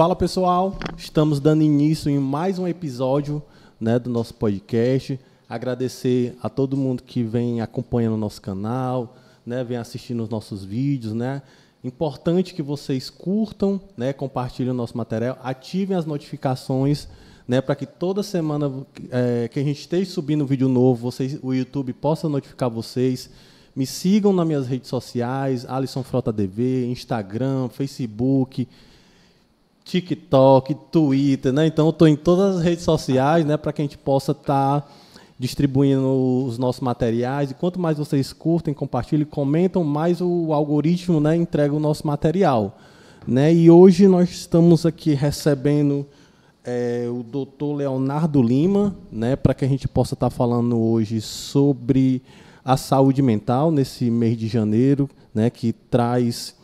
Fala pessoal, estamos dando início em mais um episódio, né, do nosso podcast. Agradecer a todo mundo que vem acompanhando o nosso canal, né, vem assistindo os nossos vídeos, né. Importante que vocês curtam, né, compartilhem o nosso material, ativem as notificações, né, para que toda semana que a gente esteja subindo um vídeo novo, o YouTube possa notificar vocês. Me sigam nas minhas redes sociais, Alisson Frota DV, Instagram, Facebook, TikTok, Twitter, né? Então eu estou em todas as redes sociais, né, para que a gente possa estar distribuindo os nossos materiais. E quanto mais vocês curtem, compartilhem, comentam, mais o algoritmo, né, entrega o nosso material, né? E hoje nós estamos aqui recebendo o Dr. Leonardo Lima, né, para que a gente possa estar falando hoje sobre a saúde mental nesse mês de janeiro, né, que traz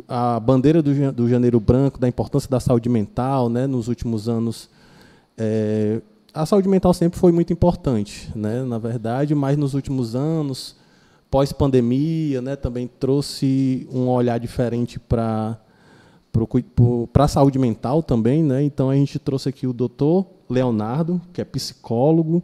a bandeira do Janeiro Branco, da importância da saúde mental, né, nos últimos anos. A saúde mental sempre foi muito importante, né, na verdade, mas nos últimos anos, pós-pandemia, né, também trouxe um olhar diferente para a saúde mental também, né. Então a gente trouxe aqui o Dr. Leonardo, que é psicólogo,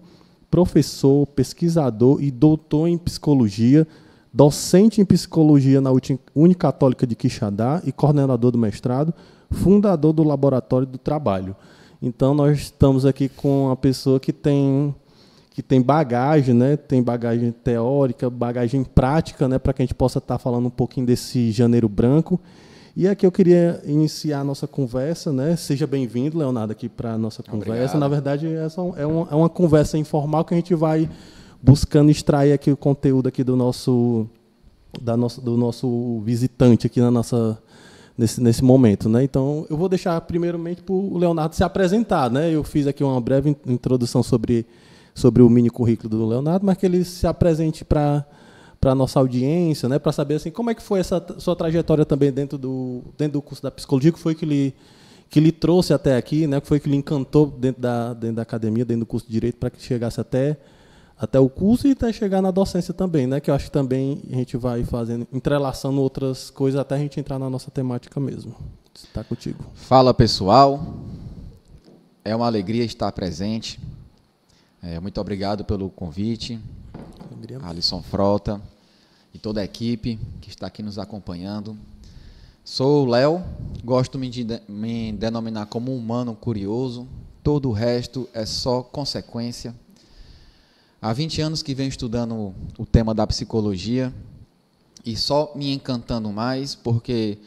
professor, pesquisador e doutor em psicologia, docente em psicologia na Unicatólica de Quixadá e coordenador do mestrado, fundador do Laboratório do Trabalho. Então, nós estamos aqui com uma pessoa que tem bagagem, né? Tem bagagem teórica, bagagem prática, né? Para que a gente possa estar falando um pouquinho desse Janeiro Branco. E aqui eu queria iniciar a nossa conversa, né? Seja bem-vindo, Leonardo, aqui para a nossa conversa. Obrigado. Na verdade, essa é uma conversa informal que a gente vai buscando extrair aqui o conteúdo aqui do nosso visitante aqui nesse momento, né? Então, eu vou deixar primeiramente para o Leonardo se apresentar, né? Eu fiz aqui uma breve introdução sobre o mini currículo do Leonardo, mas que ele se apresente para a nossa audiência, né, para saber assim, como é que foi essa sua trajetória também dentro do curso da psicologia, que foi que lhe trouxe até aqui, né, que foi que lhe encantou dentro da academia, dentro do curso de Direito, para que chegasse até o curso e até chegar na docência também, né, que eu acho que também a gente vai fazendo, entrelaçando outras coisas até a gente entrar na nossa temática mesmo. Está contigo. Fala, pessoal. É uma alegria estar presente. Muito obrigado pelo convite. Alisson Frota e toda a equipe que está aqui nos acompanhando. Sou o Léo, gosto de me denominar como um humano curioso, todo o resto é só consequência. Há 20 anos que venho estudando o tema da psicologia e só me encantando mais, porque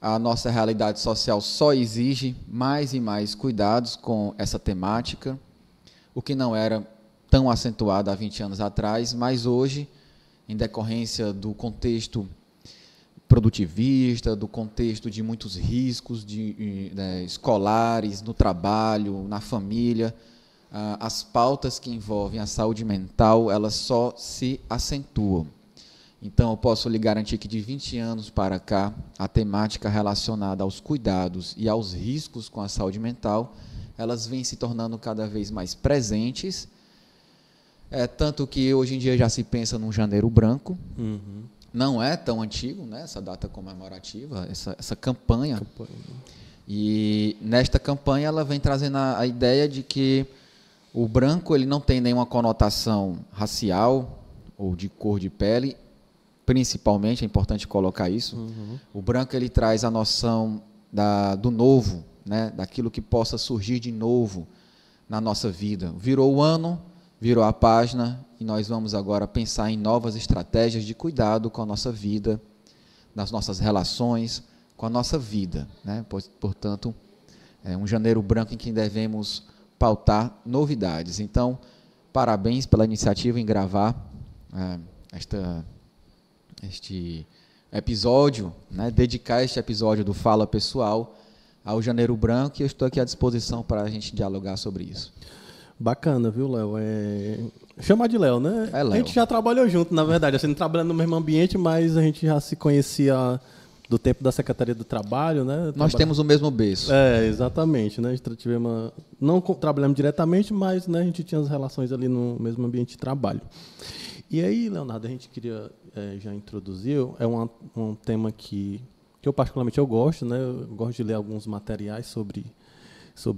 a nossa realidade social só exige mais e mais cuidados com essa temática, o que não era tão acentuada há 20 anos atrás, mas hoje, em decorrência do contexto produtivista, do contexto de muitos riscos escolares, no trabalho, na família, as pautas que envolvem a saúde mental, elas só se acentuam. Então, eu posso lhe garantir que de 20 anos para cá, a temática relacionada aos cuidados e aos riscos com a saúde mental, elas vêm se tornando cada vez mais presentes. Tanto que hoje em dia já se pensa num Janeiro Branco. Uhum. Não é tão antigo, né, essa data comemorativa, essa campanha. E nesta campanha ela vem trazendo a ideia de que o branco ele não tem nenhuma conotação racial ou de cor de pele, principalmente, é importante colocar isso. Uhum. O branco ele traz a noção do novo, né, daquilo que possa surgir de novo na nossa vida. Virou o ano, virou a página e nós vamos agora pensar em novas estratégias de cuidado com a nossa vida, nas nossas relações, com a nossa vida, né? Portanto, é um Janeiro Branco em que devemos pautar novidades. Então, parabéns pela iniciativa em gravar este episódio, né? Dedicar este episódio do Fala Pessoal ao Janeiro Branco, e eu estou aqui à disposição para a gente dialogar sobre isso. Bacana, viu, Léo? Chamar de Léo, né? É Léo. A gente já trabalhou junto, na verdade. Assim, não trabalhando no mesmo ambiente, mas a gente já se conhecia do tempo da Secretaria do Trabalho, né? Nós temos o mesmo berço. Exatamente, né? A gente não trabalhamos diretamente, mas, né, a gente tinha as relações ali no mesmo ambiente de trabalho. E aí, Leonardo, a gente queria já introduzir, um tema que que eu particularmente eu gosto, né? Eu gosto de ler alguns materiais sobre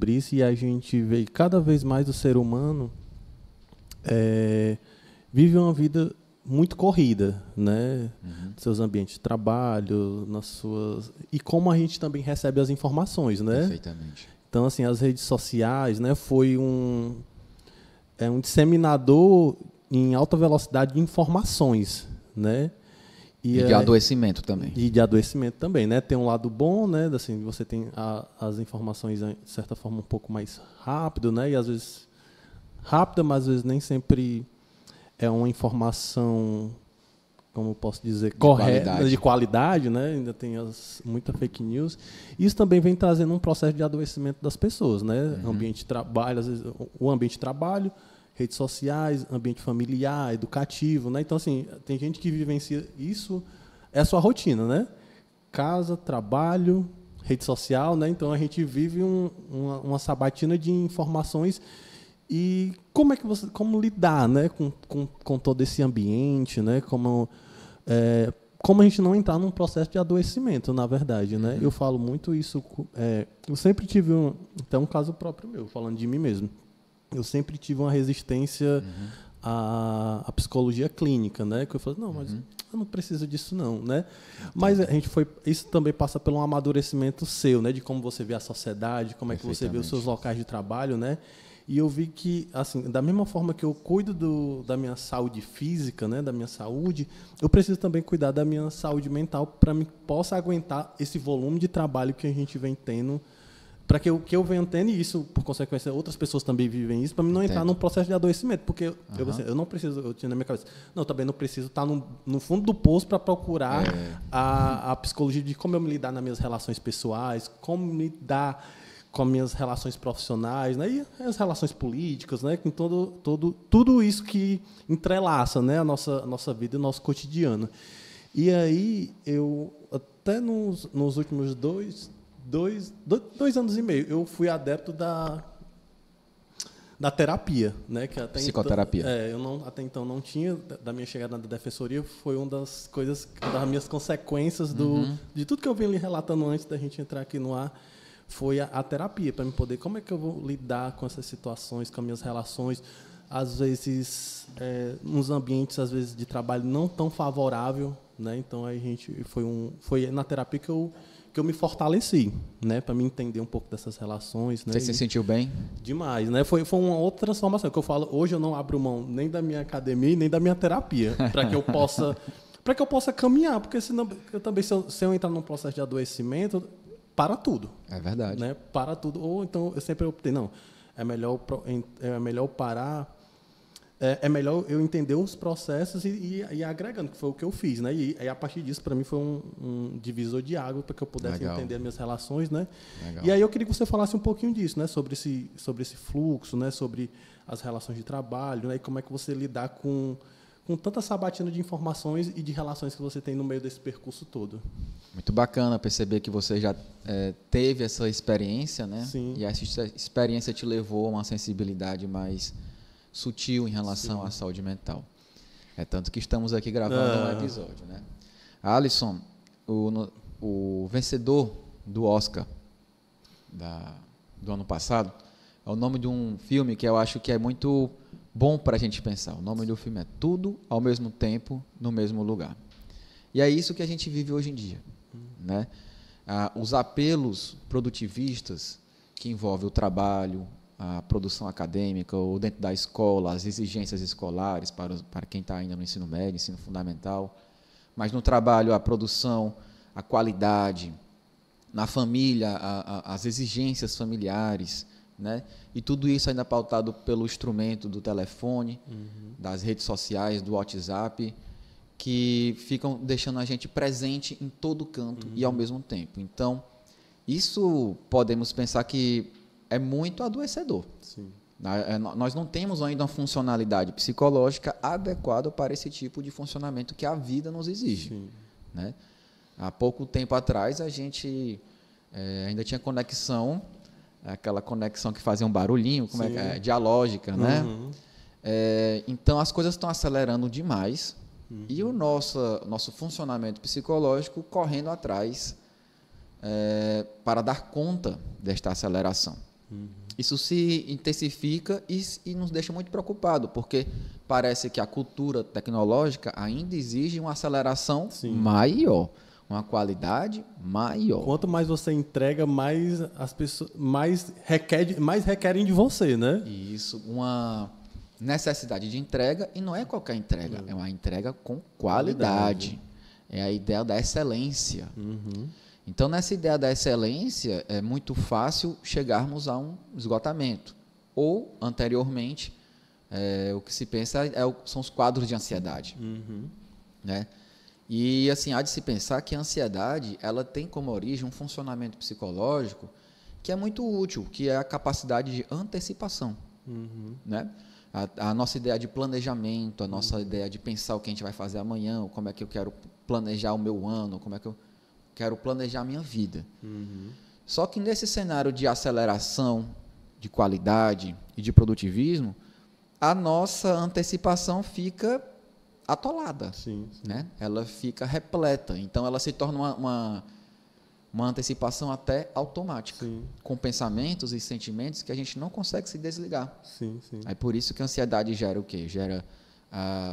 isso, e a gente vê que cada vez mais o ser humano vive uma vida muito corrida, né? Seus ambientes de trabalho, nas suas, e como a gente também recebe as informações, né? Perfeitamente. Então, assim, as redes sociais, né, foi um disseminador em alta velocidade de informações, né? E de adoecimento também. E de adoecimento também, né? Tem um lado bom, né? Assim, você tem as informações, de certa forma, um pouco mais rápido, né? E às vezes rápida, mas às vezes nem sempre é uma informação, como eu posso dizer, correta, de qualidade, né? Ainda tem muita fake news. Isso também vem trazendo um processo de adoecimento das pessoas, né? Ambiente de trabalho, às vezes, o ambiente de trabalho, redes sociais, ambiente familiar, educativo, né? Então, assim, tem gente que vivencia isso, é a sua rotina, né? Casa, trabalho, rede social, né? Então, a gente vive uma sabatina de informações. E como lidar, né, com todo esse ambiente, né? Como a gente não entrar num processo de adoecimento, na verdade, né? Eu falo muito isso. Eu sempre tive até um caso próprio meu, falando de mim mesmo. Eu sempre tive uma resistência à psicologia clínica, né? Que eu falei, não, mas eu não preciso disso não, né? Mas isso também passa por um amadurecimento seu, né? De como você vê a sociedade, como é que você vê os seus locais de trabalho, né? E eu vi que, assim, da mesma forma que eu cuido da minha saúde física, né, da minha saúde, eu preciso também cuidar da minha saúde mental para que possa aguentar esse volume de trabalho que a gente vem tendo, para que eu venha tendo, e isso, por consequência, outras pessoas também vivem isso, para mim não entrar num processo de adoecimento, porque eu não preciso, eu tinha na minha cabeça, não, também não preciso estar no fundo do poço para procurar a psicologia de como eu me lidar nas minhas relações pessoais, como me lidar com as minhas relações profissionais, né, e as relações políticas, né, com tudo isso que entrelaça, né, a nossa vida e o nosso cotidiano. E aí, eu, até nos últimos dois anos e meio, eu fui adepto da terapia, né, que até psicoterapia. Então, até então não tinha, da minha chegada na defensoria, foi uma das coisas, das minhas consequências de tudo que eu venho lhe relatando antes da gente entrar aqui no ar, foi a terapia, para me poder, como é que eu vou lidar com essas situações, com as minhas relações, às vezes, nos ambientes, às vezes, de trabalho não tão favorável, né? Então, a gente foi na terapia que eu me fortaleci, né? Para me entender um pouco dessas relações. Né? Você se sentiu bem? Demais, né? Foi uma outra transformação, que eu falo, hoje eu não abro mão nem da minha academia, nem da minha terapia, para que eu possa caminhar, porque senão, eu também, se eu entrar num processo de adoecimento, para tudo. É verdade. Né? Para tudo. Ou então, eu sempre optei, não, é melhor parar, é melhor eu entender os processos e ir agregando, que foi o que eu fiz. Né? E a partir disso, para mim, foi um divisor de água para que eu pudesse entender as minhas relações. Né? E aí eu queria que você falasse um pouquinho disso, né? sobre esse fluxo, né? Sobre as relações de trabalho, né? E como é que você lidar com tanta sabatina de informações e de relações que você tem no meio desse percurso todo. Muito bacana perceber que você já teve essa experiência, né? Sim. E essa experiência te levou a uma sensibilidade mais sutil em relação à saúde mental. É tanto que estamos aqui gravando um episódio, né? Alisson, o vencedor do Oscar do ano passado, é o nome de um filme que eu acho que é muito bom para a gente pensar. O nome do filme é Tudo ao Mesmo Tempo, no Mesmo Lugar. E é isso que a gente vive hoje em dia. Né? Os apelos produtivistas que envolvem o trabalho, a produção acadêmica, ou dentro da escola, as exigências escolares para quem está ainda no ensino médio, ensino fundamental, mas no trabalho, a produção, a qualidade, na família, as exigências familiares, né? E tudo isso ainda pautado pelo instrumento do telefone, das redes sociais, do WhatsApp, que ficam deixando a gente presente em todo canto e ao mesmo tempo. Então, isso podemos pensar que é muito adoecedor. Sim. Nós não temos ainda uma funcionalidade psicológica adequada para esse tipo de funcionamento que a vida nos exige. Sim. Né? Há pouco tempo atrás, a gente ainda tinha conexão, aquela conexão que fazia um barulhinho, dialógica, né? Então, as coisas estão acelerando demais e o nosso funcionamento psicológico correndo atrás para dar conta desta aceleração. Isso se intensifica e nos deixa muito preocupados, porque parece que a cultura tecnológica ainda exige uma aceleração maior, uma qualidade maior. Quanto mais você entrega, mais as pessoas mais requerem de você, né? Isso, uma necessidade de entrega, e não é qualquer entrega, é uma entrega com qualidade. É a ideia da excelência. Então, nessa ideia da excelência, é muito fácil chegarmos a um esgotamento. Ou, anteriormente, o que se pensa são os quadros de ansiedade. Né? E, assim, há de se pensar que a ansiedade ela tem como origem um funcionamento psicológico que é muito útil, que é a capacidade de antecipação. Né? A nossa ideia de planejamento, a nossa ideia de pensar o que a gente vai fazer amanhã, como é que eu quero planejar o meu ano, como é que eu quero planejar a minha vida. Só que nesse cenário de aceleração, de qualidade e de produtivismo, a nossa antecipação fica atolada. Né? Ela fica repleta. Então, ela se torna uma antecipação até automática, com pensamentos e sentimentos que a gente não consegue se desligar. É por isso que a ansiedade gera o quê? Gera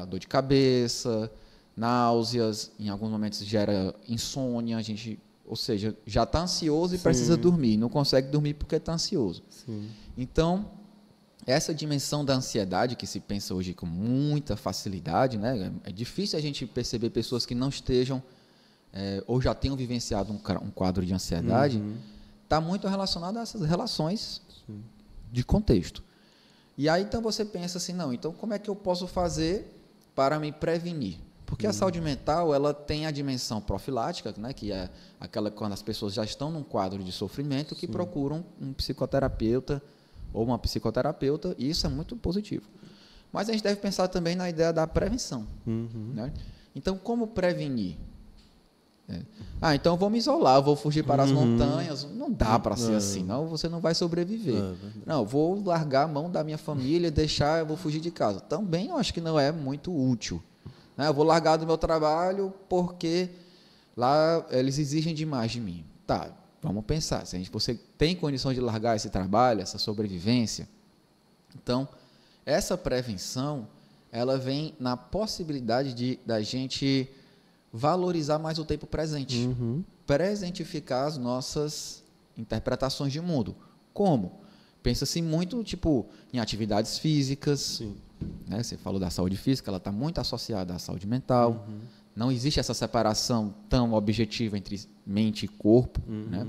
dor de cabeça, náuseas, em alguns momentos gera insônia, ou seja, já está ansioso e precisa dormir, não consegue dormir porque está ansioso. Então, essa dimensão da ansiedade que se pensa hoje com muita facilidade, né? É difícil a gente perceber pessoas que não estejam ou já tenham vivenciado um quadro de ansiedade, está muito relacionado a essas relações de contexto. E aí, então, você pensa assim, não, então como é que eu posso fazer para me prevenir? Porque a saúde mental, ela tem a dimensão profilática, né, que é aquela quando as pessoas já estão num quadro de sofrimento que procuram um psicoterapeuta ou uma psicoterapeuta, e isso é muito positivo. Mas a gente deve pensar também na ideia da prevenção. Né? Então, como prevenir? Então eu vou me isolar, eu vou fugir para as montanhas. Não dá para ser assim, não, você não vai sobreviver. Não, eu vou largar a mão da minha família, eu vou fugir de casa. Também eu acho que não é muito útil. Eu vou largar do meu trabalho porque lá eles exigem demais de mim. Tá, vamos pensar. Se você tem condições de largar esse trabalho, essa sobrevivência, então essa prevenção ela vem na possibilidade da gente valorizar mais o tempo presente, presentificar as nossas interpretações de mundo. Como? Pensa-se muito em atividades físicas. Né? Você falou da saúde física, ela está muito associada à saúde mental. Não existe essa separação tão objetiva entre mente e corpo. Né?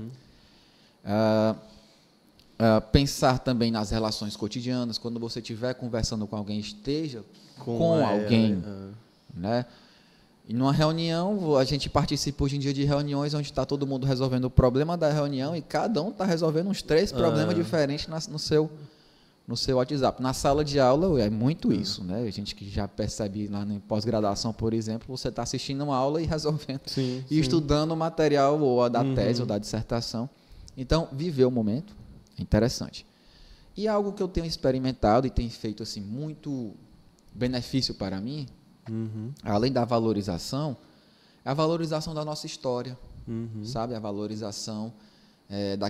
Pensar também nas relações cotidianas. Quando você estiver conversando com alguém, esteja com alguém. Né? E numa reunião, a gente participa hoje em dia de reuniões onde está todo mundo resolvendo o problema da reunião e cada um está resolvendo uns 3 problemas diferentes no seu WhatsApp. Na sala de aula é muito isso, né? A gente que já percebe lá na pós-graduação, por exemplo, você está assistindo uma aula e resolvendo, estudando o material ou da tese ou da dissertação. Então, viver o momento é interessante. E algo que eu tenho experimentado e tem feito assim, muito benefício para mim, além da valorização, é a valorização da nossa história, sabe? A valorização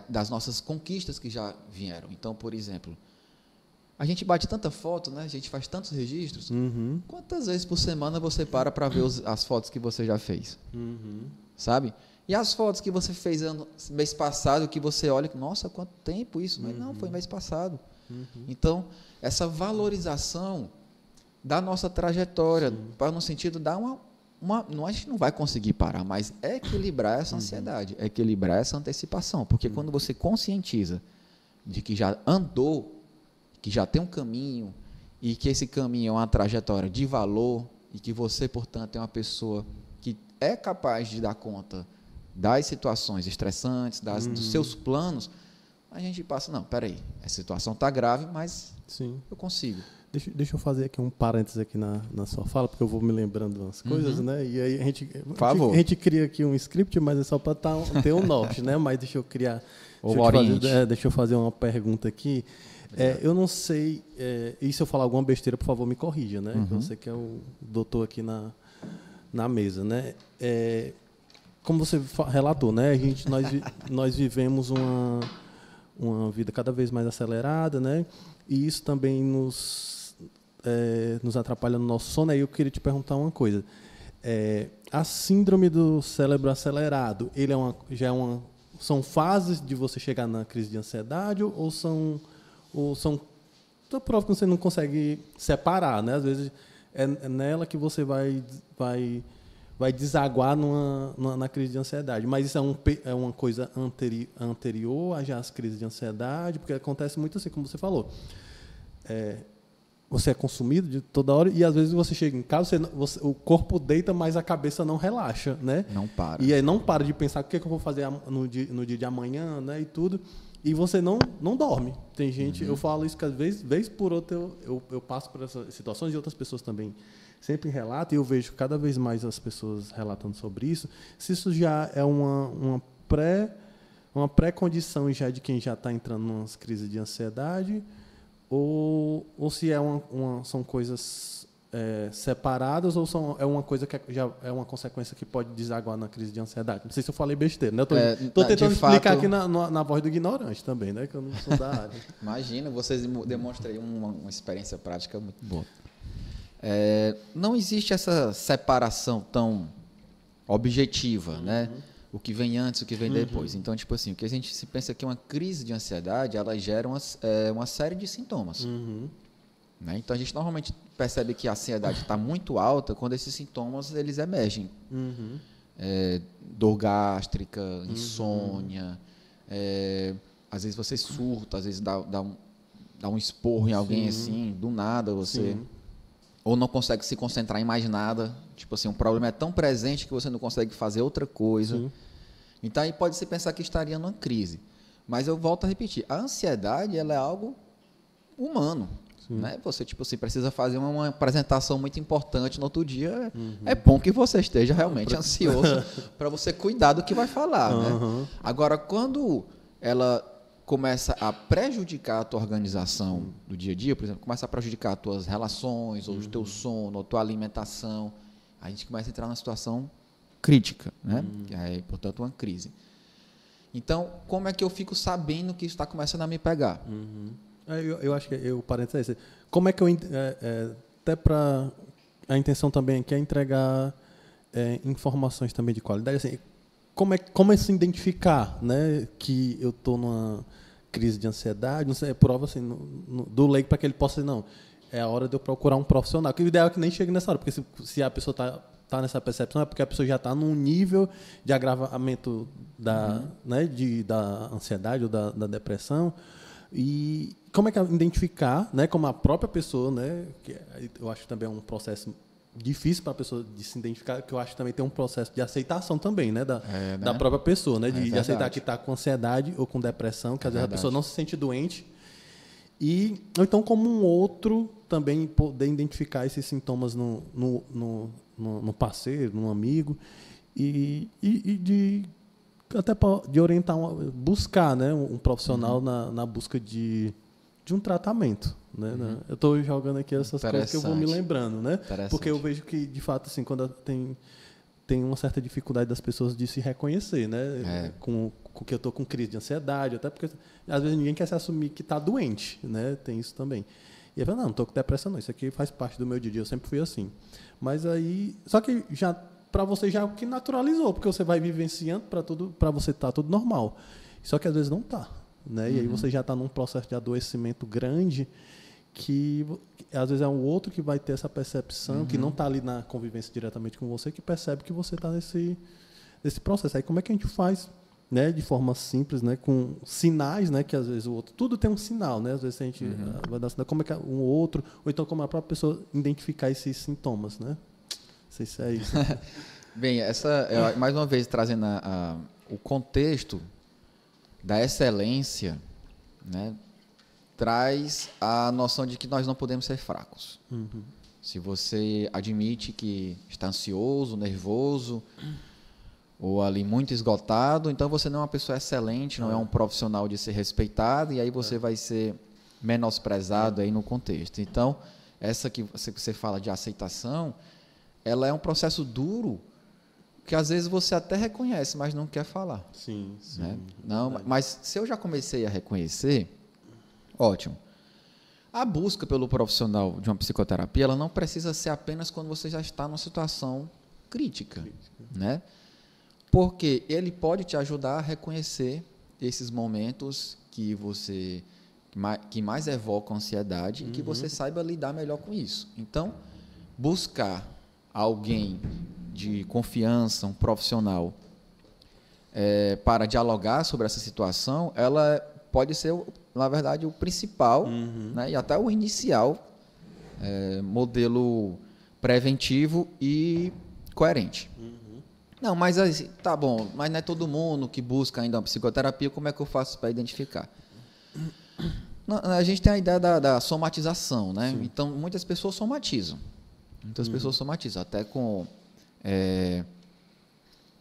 das nossas conquistas que já vieram. Então, por exemplo, a gente bate tanta foto, né? A gente faz tantos registros. Quantas vezes por semana você para ver as fotos que você já fez? Sabe? E as fotos que você fez mês passado, que você olha, nossa, quanto tempo isso? Mas não, foi mês passado. Então, essa valorização da nossa trajetória, para no sentido de dar a gente não vai conseguir parar, mas equilibrar essa ansiedade, equilibrar essa antecipação, porque quando você conscientiza de que já andou, que já tem um caminho e que esse caminho é uma trajetória de valor e que você, portanto, é uma pessoa que é capaz de dar conta das situações estressantes, dos seus planos, a gente passa, não, peraí, a situação está grave, mas eu consigo. Deixa eu fazer aqui um parênteses aqui na sua fala, porque eu vou me lembrando das coisas, né? E aí a gente cria aqui um script, mas é só para ter um norte, né? Mas deixa eu fazer uma pergunta aqui. Eu não sei, e se eu falar alguma besteira, por favor, me corrija, né? Você que é o doutor aqui na mesa, né? como você relatou, né? Nós vivemos uma vida cada vez mais acelerada, né? E isso também nos atrapalha no nosso sono. Aí eu queria te perguntar uma coisa. A síndrome do cérebro acelerado, ele são fases de você chegar na crise de ansiedade ou são prova que você não consegue separar, né? Às vezes é nela que você vai desaguar na crise de ansiedade. Mas isso é uma coisa anterior a já as crises de ansiedade, porque acontece muito assim, como você falou. Você é consumido de toda hora e, às vezes, você chega em casa, o corpo deita, mas a cabeça não relaxa, né? Não para. E aí não para de pensar o que eu vou fazer no dia de amanhã, né? E tudo. E você não dorme. Tem gente, eu falo isso que às vezes, vez por outra, eu passo por essas situações e outras pessoas também sempre relatam, e eu vejo cada vez mais as pessoas relatando sobre isso. Se isso já é uma pré-condição já de quem já está entrando em umas crises de ansiedade, ou se são coisas separadas, ou é uma coisa que já é uma consequência que pode desaguar na crise de ansiedade. Não sei se eu falei besteira, né? Estou tentando explicar aqui na voz do ignorante também, né? Que eu não sou da área. Imagina, vocês demonstram aí uma experiência prática muito boa. Não existe essa separação tão objetiva, né? O que vem antes, o que vem depois. Então, tipo assim, o que a gente se pensa que uma crise de ansiedade, ela gera uma série de sintomas. Né? Então, a gente normalmente percebe que a ansiedade está muito alta quando esses sintomas eles emergem. Dor gástrica, insônia, às vezes você surta, às vezes dá um esporro em alguém assim, do nada você... Ou não consegue se concentrar em mais nada. Tipo assim, um problema é tão presente que você não consegue fazer outra coisa. Sim. Então, aí pode-se pensar que estaria numa crise. Mas eu volto a repetir, a ansiedade ela é algo humano. Né? Você precisa fazer uma apresentação muito importante no outro dia. É bom que você esteja realmente ansioso para você cuidar do que vai falar. Né? Agora, quando ela começa a prejudicar a tua organização do dia a dia, por exemplo, começa a prejudicar as tuas relações, ou o teu sono, ou a tua alimentação, a gente começa a entrar numa situação crítica, né? Que é, portanto, uma crise. Então, como é que eu fico sabendo que isso está começando a me pegar? Eu acho que o parênteses é esse. Como é que eu... até para... A intenção também aqui é entregar informações também de qualidade. Assim, como é se identificar, né, que eu estou numa crise de ansiedade? Não sei, é prova assim, do leigo para que ele possa dizer, não, é a hora de eu procurar um profissional. Que o ideal é que nem chegue nessa hora, porque se a pessoa está nessa percepção, é porque a pessoa já está num nível de agravamento da ansiedade ou da depressão. E como é que identificar, né, como a própria pessoa, né, que eu acho também um processo difícil para a pessoa de se identificar, que eu acho que também tem um processo de aceitação também, né, da própria pessoa, né, de aceitar que está com ansiedade ou com depressão, que às vezes a pessoa não se sente doente, ou então como um outro também poder identificar esses sintomas no parceiro, no amigo, e até de orientar, buscar, né, um profissional na busca de um tratamento, né? Eu estou jogando aqui essas coisas que eu vou me lembrando, né? Porque eu vejo que, de fato, assim, quando tem uma certa dificuldade das pessoas de se reconhecer, né? Com que eu estou com crise de ansiedade, até porque às vezes ninguém quer se assumir que está doente, né? Tem isso também. E eu falo, não estou com depressão, não. Isso aqui faz parte do meu dia a dia. Eu sempre fui assim. Mas aí, só que já para você já que naturalizou, porque você vai vivenciando para você estar tudo normal. Só que às vezes não está. Né? E aí você já está num processo de adoecimento grande que às vezes é um outro que vai ter essa percepção, que não está ali na convivência diretamente com você, que percebe que você está nesse processo. Aí como é que a gente faz, né, de forma simples, né, com sinais, né, que às vezes o outro... Tudo tem um sinal, né? Às vezes a gente vai dar sinal, como é que um outro, ou então como a própria pessoa identificar esses sintomas, né? Não sei se é isso. Bem, mais uma vez trazendo o contexto da excelência, né, traz a noção de que nós não podemos ser fracos. Se você admite que está ansioso, nervoso, ou ali muito esgotado, então você não é uma pessoa excelente, não é um profissional de ser respeitado, e aí você vai ser menosprezado aí no contexto. Então, essa que você fala de aceitação, ela é um processo duro que às vezes você até reconhece, mas não quer falar. Sim, sim. Né? Não, mas se eu já comecei a reconhecer, ótimo. A busca pelo profissional de uma psicoterapia, ela não precisa ser apenas quando você já está numa situação crítica, né? Porque ele pode te ajudar a reconhecer esses momentos que mais evocam ansiedade e que você saiba lidar melhor com isso. Então, buscar alguém de confiança, um profissional, para dialogar sobre essa situação, ela pode ser, na verdade, o principal, né, e até o inicial modelo preventivo e coerente. Não, mas tá bom, mas não é todo mundo que busca ainda uma psicoterapia, como é que eu faço para identificar? A gente tem a ideia da somatização, né? Sim. Então, muitas pessoas somatizam. Até com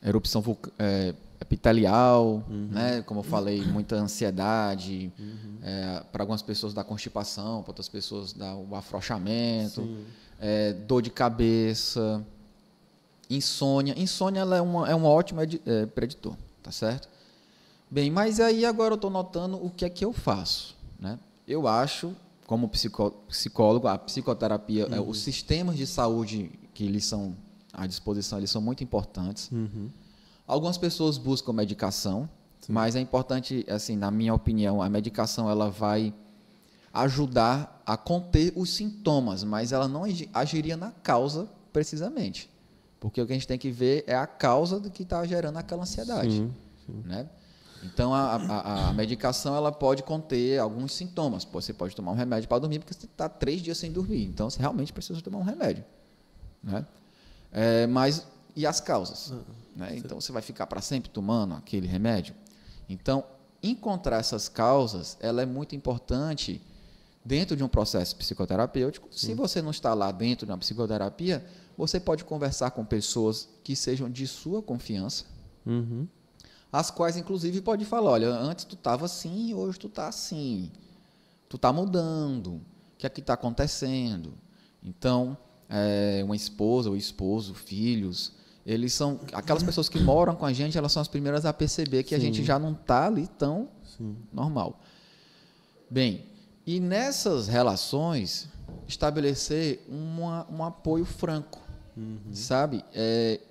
erupção epitelial, né? Como eu falei, muita ansiedade, para algumas pessoas dá constipação, para outras pessoas dá o afrouxamento, dor de cabeça, insônia. Insônia ela é um ótimo preditor, tá certo? Bem, mas aí agora eu estou notando o que é que eu faço, né? Eu acho, como psicólogo, a psicoterapia, os sistemas de saúde que eles são à disposição, eles são muito importantes. Algumas pessoas buscam medicação, mas é importante, assim, na minha opinião, a medicação ela vai ajudar a conter os sintomas, mas ela não agiria na causa precisamente. Porque o que a gente tem que ver é a causa do que está gerando aquela ansiedade. Né? Então, a medicação ela pode conter alguns sintomas. Você pode tomar um remédio para dormir, porque você está 3 dias sem dormir. Então, você realmente precisa tomar um remédio. Né? Mas, e as causas? Né? Então, você vai ficar para sempre tomando aquele remédio? Então, encontrar essas causas, ela é muito importante dentro de um processo psicoterapêutico. Se você não está lá dentro de uma psicoterapia, você pode conversar com pessoas que sejam de sua confiança, as quais, inclusive, pode falar, olha, antes tu estava assim, hoje tu está assim, tu está mudando, o que é que está acontecendo? Então, uma esposa ou esposo, filhos, eles são, aquelas pessoas que moram com a gente, elas são as primeiras a perceber que a gente já não está ali tão normal. Bem, e nessas relações, estabelecer um apoio franco, sabe?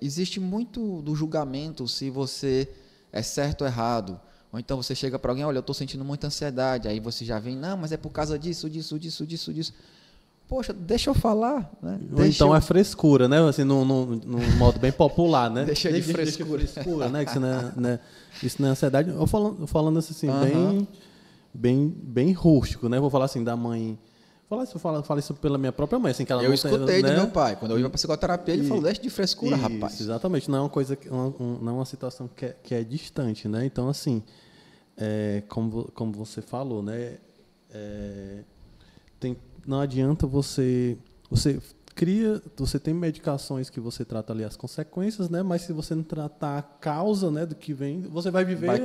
Existe muito do julgamento se você é certo ou errado. Ou então você chega para alguém, olha, eu estou sentindo muita ansiedade. Aí você já vem, não, mas é por causa disso. Poxa, deixa eu falar. Né? Ou então é frescura, né? Assim, num modo bem popular, né? Deixa de frescura. Né? Que isso não é ansiedade. Eu falando assim, bem rústico, né? Vou falar assim, da mãe... Fala isso pela minha própria mãe. Assim, que ela eu escutei do meu pai. Quando eu ia para a psicoterapia, ele falou, deixa de frescura, rapaz. Exatamente. Não é uma coisa, não é uma situação que é distante, né? Então, assim, como você falou, né? Não adianta você tem medicações que você trata ali as consequências, né? Mas se você não tratar a causa, né, do que vem, você vai viver... Vai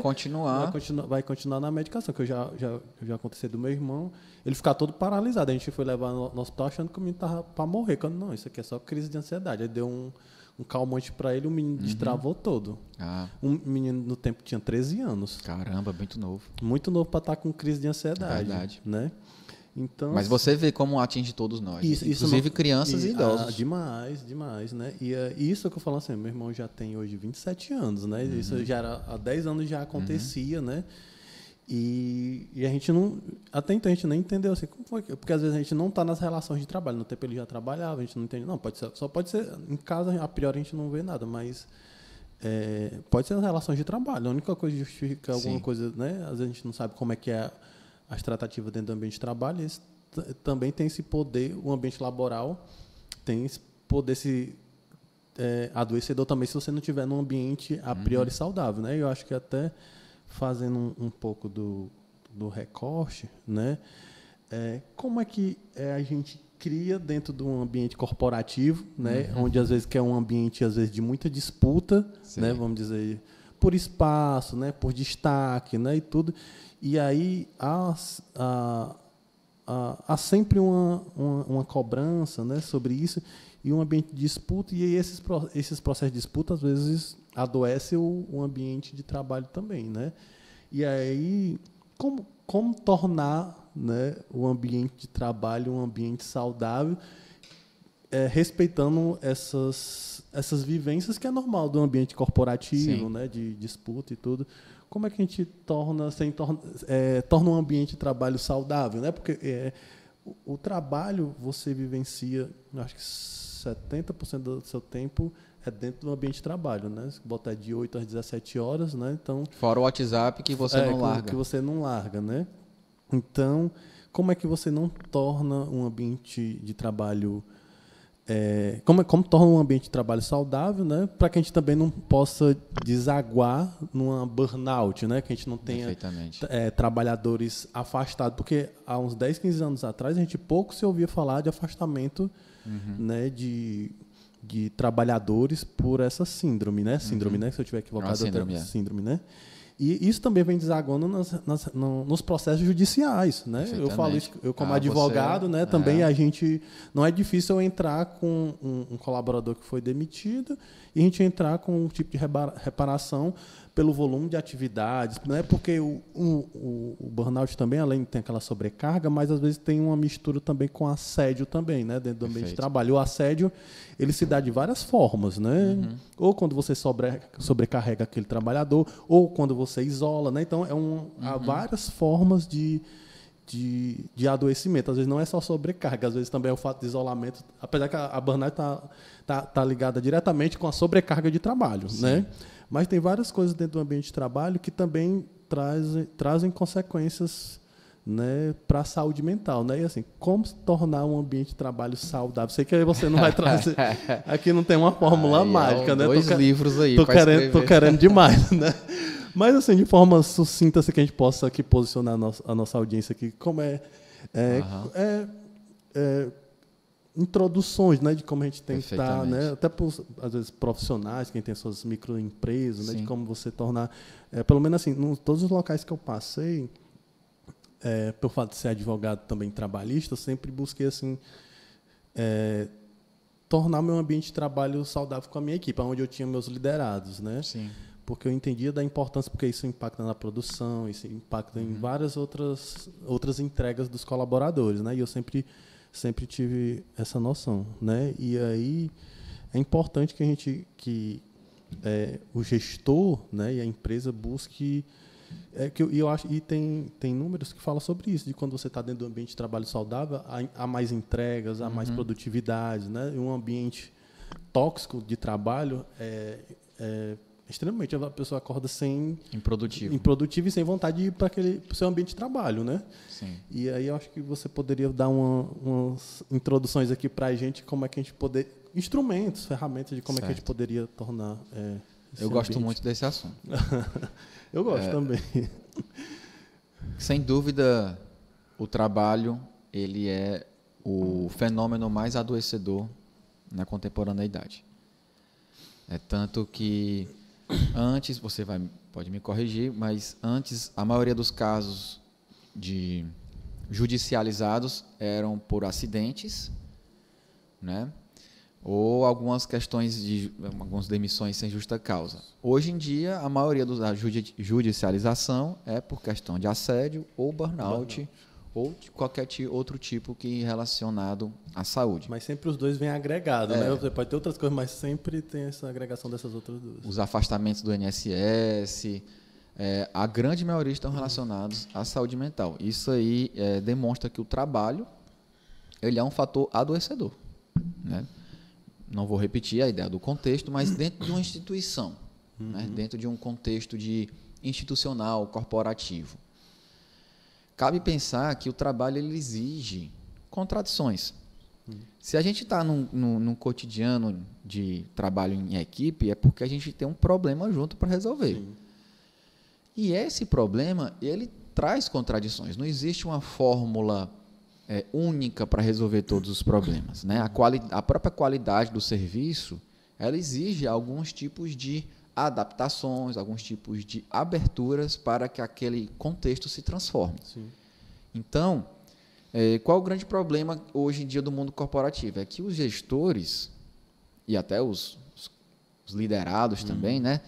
continuar na medicação, que já aconteceu do meu irmão, ele ficar todo paralisado. A gente foi levar no hospital achando que o menino estava para morrer. Quando não, isso aqui é só crise de ansiedade. Aí deu um calmante para ele, o menino destravou todo. Um menino no tempo tinha 13 anos. Caramba, muito novo. Muito novo para estar com crise de ansiedade. É verdade. Né? Então, mas você vê como atinge todos nós, inclusive crianças e idosos. Demais, né? E isso que eu falo assim, meu irmão já tem hoje 27 anos, né? Isso já era, há 10 anos já acontecia, né? E a gente não... Até então a gente nem entendeu assim, como foi, porque às vezes a gente não está nas relações de trabalho. No tempo ele já trabalhava, a gente não entende. Não, só pode ser... Em casa, a priori, a gente não vê nada, mas... pode ser nas relações de trabalho. A única coisa que justifica alguma coisa, né? Às vezes a gente não sabe como é que é as tratativas dentro do ambiente de trabalho, também tem esse poder, o ambiente laboral tem esse poder adoecedor também se você não estiver num ambiente a priori saudável, né? Eu acho que até fazendo um pouco do recorte, né? Como é que a gente cria dentro de um ambiente corporativo, né? Onde às vezes que é um ambiente às vezes de muita disputa, né? Vamos dizer, por espaço, né? Por destaque, né? E tudo. E aí há sempre uma cobrança, né, sobre isso. e um ambiente de disputa, e aí esses processos de disputa, às vezes, adoecem o ambiente de trabalho também, né? E aí, como tornar, né, o ambiente de trabalho um ambiente saudável, respeitando essas vivências que é normal do ambiente corporativo, né, de disputa e tudo. Como é que a gente torna um ambiente de trabalho saudável, né? Porque o trabalho você vivencia, acho que 70% do seu tempo é dentro do ambiente de trabalho, né? Se botar de 8 às 17 horas, né? Então, fora o WhatsApp que você não larga. Que você não larga, né? Então, como é que você não torna um ambiente de trabalho como torna um ambiente de trabalho saudável, né? Para que a gente também não possa desaguar numa burnout, né? Que a gente não tenha trabalhadores afastados, porque há uns 10, 15 anos atrás a gente pouco se ouvia falar de afastamento, né? De trabalhadores por essa síndrome, né? Síndrome, né? Se eu estiver equivocado, síndrome, né? E isso também vem desaguando nos processos judiciais, né? Eu falo isso, eu como advogado, né? Também a gente não é difícil eu entrar com um colaborador que foi demitido e a gente entrar com um tipo de reparação pelo volume de atividades, né? Porque o burnout também, além de ter aquela sobrecarga, mas às vezes tem uma mistura também com assédio também, né? Dentro do ambiente de trabalho. O assédio, ele se dá de várias formas, né? Ou quando você sobrecarrega aquele trabalhador, ou quando você isola, né? Então, há várias formas de adoecimento. Às vezes não é só sobrecarga, às vezes também é o fato de isolamento, apesar que a burnout tá ligada diretamente com a sobrecarga de trabalho, né? Mas tem várias coisas dentro do ambiente de trabalho que também trazem consequências, né, para a saúde mental, né? E assim, como tornar um ambiente de trabalho saudável? Sei que aí você não vai trazer, aqui não tem uma fórmula mágica, né? Dois livros aí. Tô querendo demais, né? Mas assim, de forma sucinta, assim, que a gente possa aqui posicionar a nossa audiência aqui, como introduções, né, de como a gente tentar, né, até às vezes profissionais, quem tem suas microempresas, né, de como você tornar, pelo menos assim, todos os locais que eu passei, pelo fato de ser advogado também trabalhista, eu sempre busquei assim tornar meu ambiente de trabalho saudável com a minha equipe, onde eu tinha meus liderados, né? Sim. Porque eu entendia da importância, porque isso impacta na produção, isso impacta em várias outras entregas dos colaboradores, né? E eu sempre tive essa noção, né? E aí é importante que o gestor, né, e a empresa busque eu acho, e tem números que falam sobre isso, de quando você está dentro do ambiente de trabalho saudável, há mais entregas, há mais produtividade, né? E um ambiente tóxico de trabalho extremamente, a pessoa acorda improdutivo e sem vontade de ir para o seu ambiente de trabalho, né? Sim. E aí eu acho que você poderia dar umas introduções aqui para a gente, como é que a gente instrumentos, ferramentas de como é que a gente poderia tornar eu gosto muito desse assunto. Eu gosto também. Sem dúvida, o trabalho ele é o fenômeno mais adoecedor na contemporaneidade. É tanto que antes, pode me corrigir, mas antes a maioria dos casos judicializados eram por acidentes, né? Ou algumas questões algumas demissões sem justa causa. Hoje em dia, a maioria da judicialização é por questão de assédio ou burnout. Ou de qualquer outro tipo que relacionado à saúde. Mas sempre os dois vêm agregados, né? Você pode ter outras coisas, mas sempre tem essa agregação dessas outras duas. Os afastamentos do INSS, a grande maioria estão relacionados à saúde mental. Isso aí demonstra que o trabalho ele é um fator adoecedor, né? Não vou repetir a ideia do contexto, mas dentro de uma instituição, né? Dentro de um contexto institucional, corporativo. Cabe pensar que o trabalho ele exige contradições. Se a gente está num cotidiano de trabalho em equipe, é porque a gente tem um problema junto para resolver. Sim. E esse problema, ele traz contradições. Não existe uma fórmula única para resolver todos os problemas, né? A própria qualidade do serviço, ela exige alguns tipos de adaptações, alguns tipos de aberturas para que aquele contexto se transforme. Sim. Então, qual é o grande problema hoje em dia do mundo corporativo? É que os gestores, e até os liderados também, né?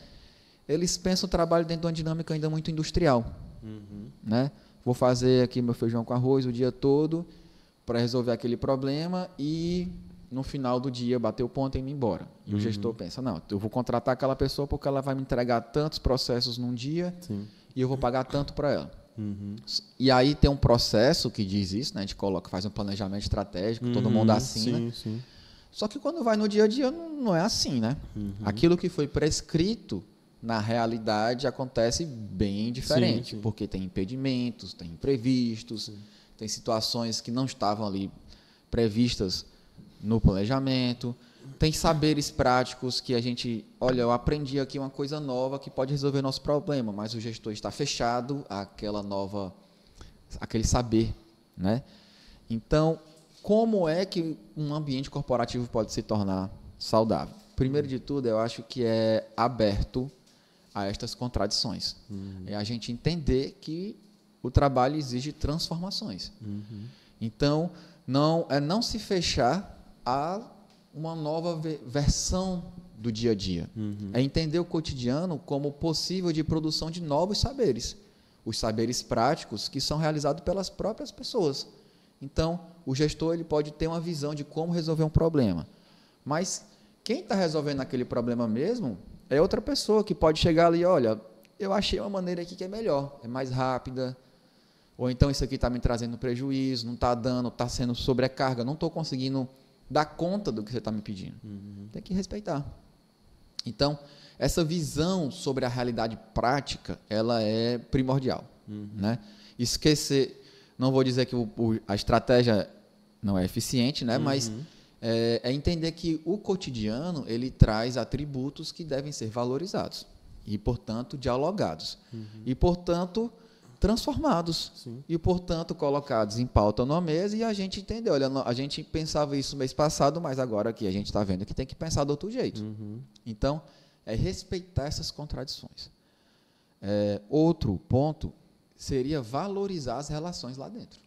Eles pensam o trabalho dentro de uma dinâmica ainda muito industrial, né? Vou fazer aqui meu feijão com arroz o dia todo para resolver aquele problema e no final do dia bater o ponto e ir embora. E o gestor pensa, não, eu vou contratar aquela pessoa porque ela vai me entregar tantos processos num dia e eu vou pagar tanto para ela. E aí tem um processo que diz isso, né? A gente faz um planejamento estratégico, todo mundo assina. Só que quando vai no dia a dia não é assim, né? Aquilo que foi prescrito na realidade acontece bem diferente, porque tem impedimentos, tem imprevistos, tem situações que não estavam ali previstas no planejamento, tem saberes práticos que a gente, olha, eu aprendi aqui uma coisa nova que pode resolver nosso problema, mas o gestor está fechado àquele saber, né? Então, como é que um ambiente corporativo pode se tornar saudável? Primeiro de tudo, eu acho que é aberto a estas contradições. É a gente entender que o trabalho exige transformações. Então, não se fechar a uma nova versão do dia a dia. É entender o cotidiano como possível de produção de novos saberes. Os saberes práticos que são realizados pelas próprias pessoas. Então, o gestor ele pode ter uma visão de como resolver um problema. Mas quem está resolvendo aquele problema mesmo é outra pessoa que pode chegar ali, olha, eu achei uma maneira aqui que é melhor, é mais rápida, ou então isso aqui está me trazendo prejuízo, não está dando, está sendo sobrecarga, não estou conseguindo dar conta do que você está me pedindo. Tem que respeitar. Então, essa visão sobre a realidade prática, ela é primordial. Né? Esquecer, não vou dizer que a estratégia não é eficiente, né? Mas é entender que o cotidiano ele traz atributos que devem ser valorizados e, portanto, dialogados. E, portanto, transformados. E, portanto, colocados em pauta numa mesa e a gente entendeu. Olha, a gente pensava isso mês passado, mas agora aqui a gente está vendo que tem que pensar de outro jeito. Então, é respeitar essas contradições. Outro ponto seria valorizar as relações lá dentro.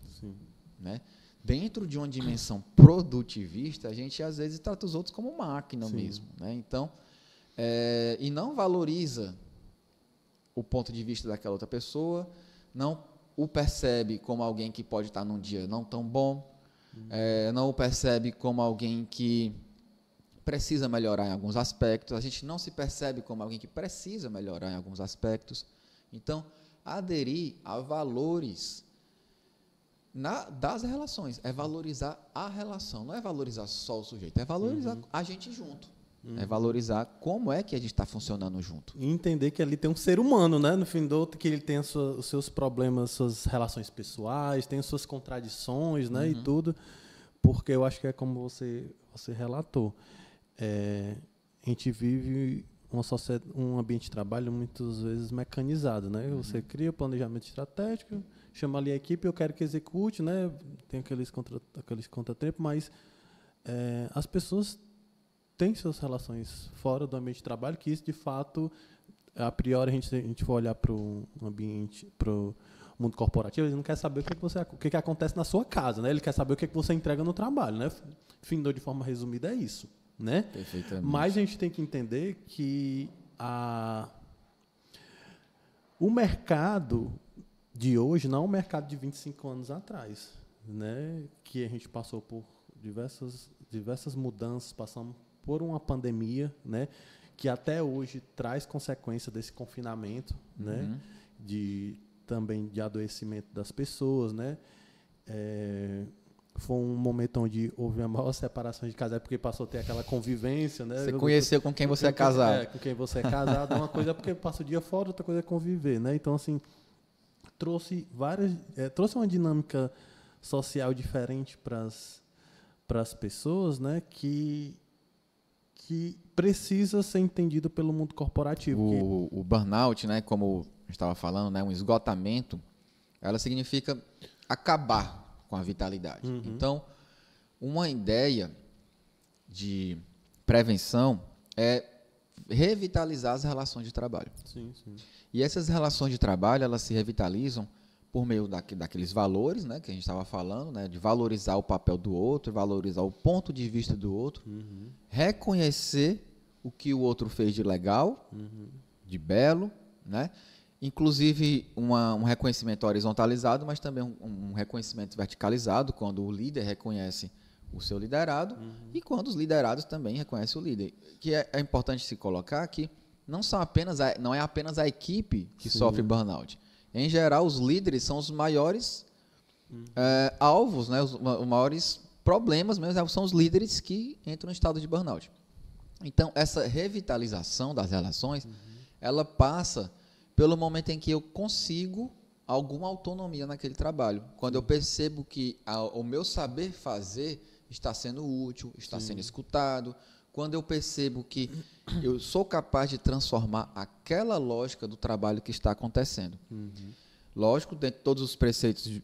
Né? Dentro de uma dimensão produtivista, a gente às vezes trata os outros como máquina mesmo. Né? Então, e não valoriza o ponto de vista daquela outra pessoa, não o percebe como alguém que pode estar num dia não tão bom, não o percebe como alguém que precisa melhorar em alguns aspectos, a gente não se percebe como alguém que precisa melhorar em alguns aspectos. Então, aderir a valores das relações, é valorizar a relação, não é valorizar só o sujeito, é valorizar a gente junto, é valorizar como é que a gente está funcionando junto. E entender que ali tem um ser humano, né? No fim do outro, que ele tem os seus problemas, suas relações pessoais, tem as suas contradições, né? E tudo, porque eu acho que é como você relatou. A gente vive um ambiente de trabalho muitas vezes mecanizado, né? Você cria o planejamento estratégico, chama ali a equipe, eu quero que execute, né? Tem aqueles contratempos, mas as pessoas têm suas relações fora do ambiente de trabalho, que isso, de fato, a priori, a gente for olhar para o ambiente, para o mundo corporativo, ele não quer saber o que acontece na sua casa, né? Ele quer saber o que você entrega no trabalho, né? Findou de forma resumida, é isso. Né? Perfeitamente. Mas a gente tem que entender que o mercado de hoje não é um mercado de 25 anos atrás, né? Que a gente passou por diversas mudanças, passamos por uma pandemia, né? Que até hoje traz consequência desse confinamento, né? Também de adoecimento das pessoas, né? Foi um momento onde houve a maior separação de casais, porque passou a ter aquela convivência, né? Você conheceu com quem você é casado. Com quem você é casado. Uma coisa é porque passa o dia fora, outra coisa é conviver, né? Então, assim, trouxe uma dinâmica social diferente para as pessoas, né? Que precisa ser entendido pelo mundo corporativo. O burnout, né? Como eu estava falando, né? Um esgotamento, ela significa acabar com a vitalidade. Então, uma ideia de prevenção é revitalizar as relações de trabalho. Sim. E essas relações de trabalho, elas se revitalizam por meio daqueles valores, né, que a gente estava falando, né, de valorizar o papel do outro, valorizar o ponto de vista do outro, reconhecer o que o outro fez de legal, de belo, né? Inclusive um reconhecimento horizontalizado, mas também um reconhecimento verticalizado, quando o líder reconhece o seu liderado e quando os liderados também reconhecem o líder. Que é importante se colocar que não é apenas a equipe que sofre burnout. Em geral, os líderes são os maiores alvos, né? Os maiores problemas mesmo são os líderes que entram em estado de burnout. Então, essa revitalização das relações, ela passa pelo momento em que eu consigo alguma autonomia naquele trabalho. Quando eu percebo que o meu saber fazer está sendo útil, está sendo escutado. Quando eu percebo que eu sou capaz de transformar aquela lógica do trabalho que está acontecendo. Lógico, dentro de todos os preceitos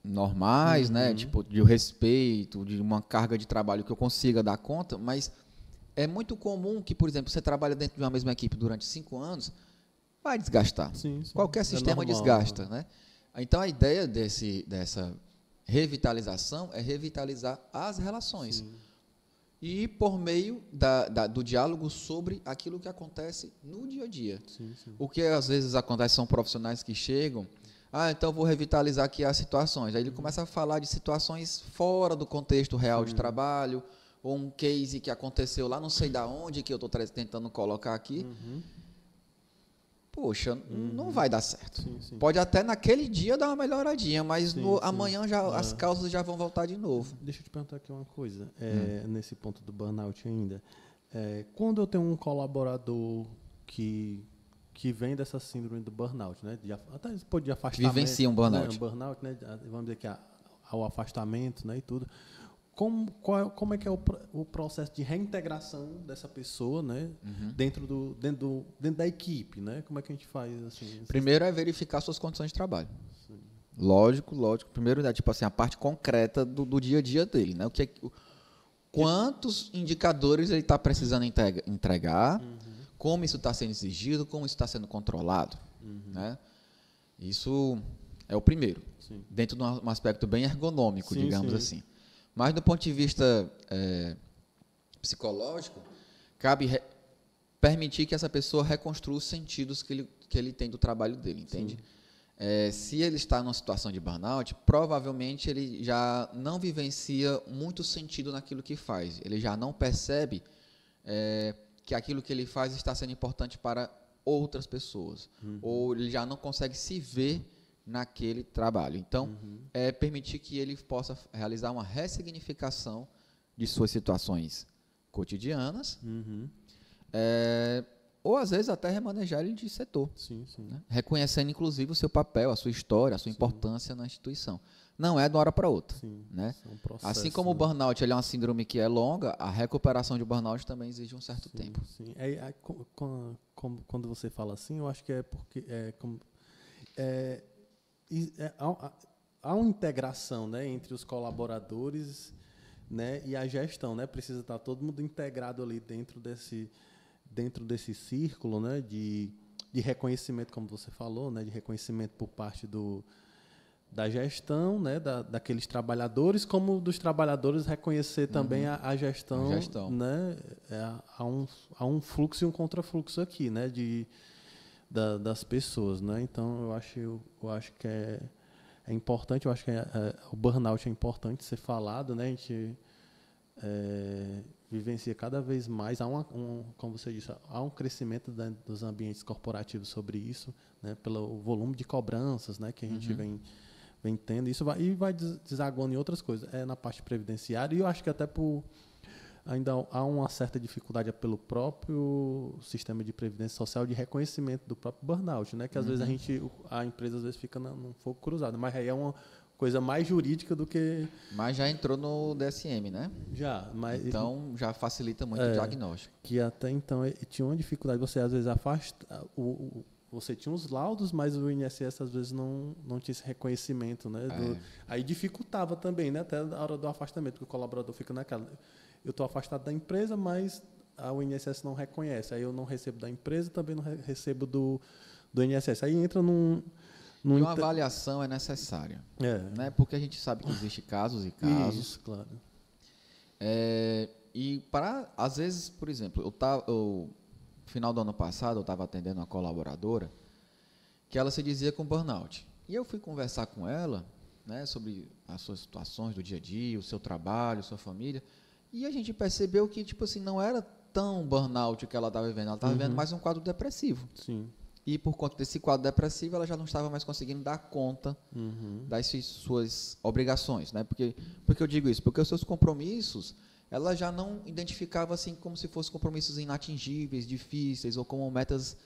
normais, né, tipo de respeito, de uma carga de trabalho que eu consiga dar conta, mas é muito comum que, por exemplo, você trabalha dentro de uma mesma equipe durante 5 anos, vai desgastar. Sim. Qualquer sistema desgasta, né? Então, a ideia dessa revitalização é revitalizar as relações. E por meio do diálogo sobre aquilo que acontece no dia a dia. O que às vezes acontece são profissionais que chegam, então vou revitalizar aqui as situações. Aí ele começa a falar de situações fora do contexto real de trabalho, ou um case que aconteceu lá não sei da onde, que eu estou tentando colocar aqui. Poxa, não vai dar certo. Pode até naquele dia dar uma melhoradinha, mas amanhã as causas já vão voltar de novo. Deixa eu te perguntar aqui uma coisa, nesse ponto do burnout ainda. Quando eu tenho um colaborador que vem dessa síndrome do burnout, né, até pode de afastamento, vivencia um burnout. Né, burnout, né, vamos dizer que ao afastamento, né, e tudo. Como é que é o processo de reintegração dessa pessoa, né, dentro da equipe, né? Como é que a gente faz assim? Primeiro é verificar suas condições de trabalho. Lógico. Primeiro é tipo assim, a parte concreta do dia a dia dele, né? Quantos indicadores ele está precisando entregar, como isso está sendo exigido, como isso está sendo controlado, né? Isso é o primeiro, dentro de um aspecto bem ergonômico, digamos assim. Mas, do ponto de vista psicológico, cabe permitir que essa pessoa reconstrua os sentidos que ele tem do trabalho dele, entende? Se ele está numa situação de burnout, provavelmente ele já não vivencia muito sentido naquilo que faz. Ele já não percebe que aquilo que ele faz está sendo importante para outras pessoas. Ou ele já não consegue se ver naquele trabalho. Então, é permitir que ele possa realizar uma ressignificação de suas situações cotidianas, ou às vezes até remanejar ele de setor, né? Reconhecendo inclusive o seu papel, a sua história, a sua importância na instituição. Não é de uma hora para outra, né? Assim como o burnout ele é uma síndrome que é longa, a recuperação de burnout também exige um certo tempo. Quando você fala assim, eu acho que é porque há uma integração, né, entre os colaboradores, né, e a gestão, né? Precisa estar todo mundo integrado ali dentro desse círculo, né, de reconhecimento, como você falou, né, de reconhecimento por parte da gestão, né, daqueles trabalhadores, como dos trabalhadores reconhecer também a gestão, né? Há um fluxo e um contrafluxo aqui, né, das pessoas, né? Então eu acho que é importante, eu acho que o burnout é importante ser falado, né? A gente vivencia cada vez mais, como você disse, há um crescimento dos ambientes corporativos sobre isso, né? Pelo volume de cobranças, né, que a gente vem tendo, isso vai desaguando em outras coisas, na parte previdenciária, e eu acho que até ainda há uma certa dificuldade pelo próprio sistema de previdência social de reconhecimento do próprio burnout, né? Que às vezes a empresa às vezes fica num fogo cruzado, mas aí é uma coisa mais jurídica do que... Mas já entrou no DSM, né? Já, mas... Então já facilita muito o diagnóstico. Que até então tinha uma dificuldade, você às vezes afasta... Você tinha os laudos, mas o INSS às vezes não tinha esse reconhecimento, né? Aí dificultava também, né? Até a hora do afastamento, porque o colaborador fica naquela... Eu estou afastado da empresa, mas o INSS não reconhece. Aí eu não recebo da empresa, também não recebo do INSS. Aí entra No E uma avaliação é necessária. Né? Porque a gente sabe que existem casos e casos. Isso, claro. E para, às vezes, por exemplo, no final do ano passado, eu estava atendendo uma colaboradora que ela se dizia com burnout. E eu fui conversar com ela, né, sobre as suas situações do dia a dia, o seu trabalho, sua família, e a gente percebeu que, tipo assim, não era tão burnout que ela estava vivendo, ela estava vivendo mais um quadro depressivo. Sim. E por conta desse quadro depressivo, ela já não estava mais conseguindo dar conta das suas obrigações, né? Porque eu digo isso? Porque os seus compromissos, ela já não identificava assim como se fossem compromissos inatingíveis, difíceis, ou como metas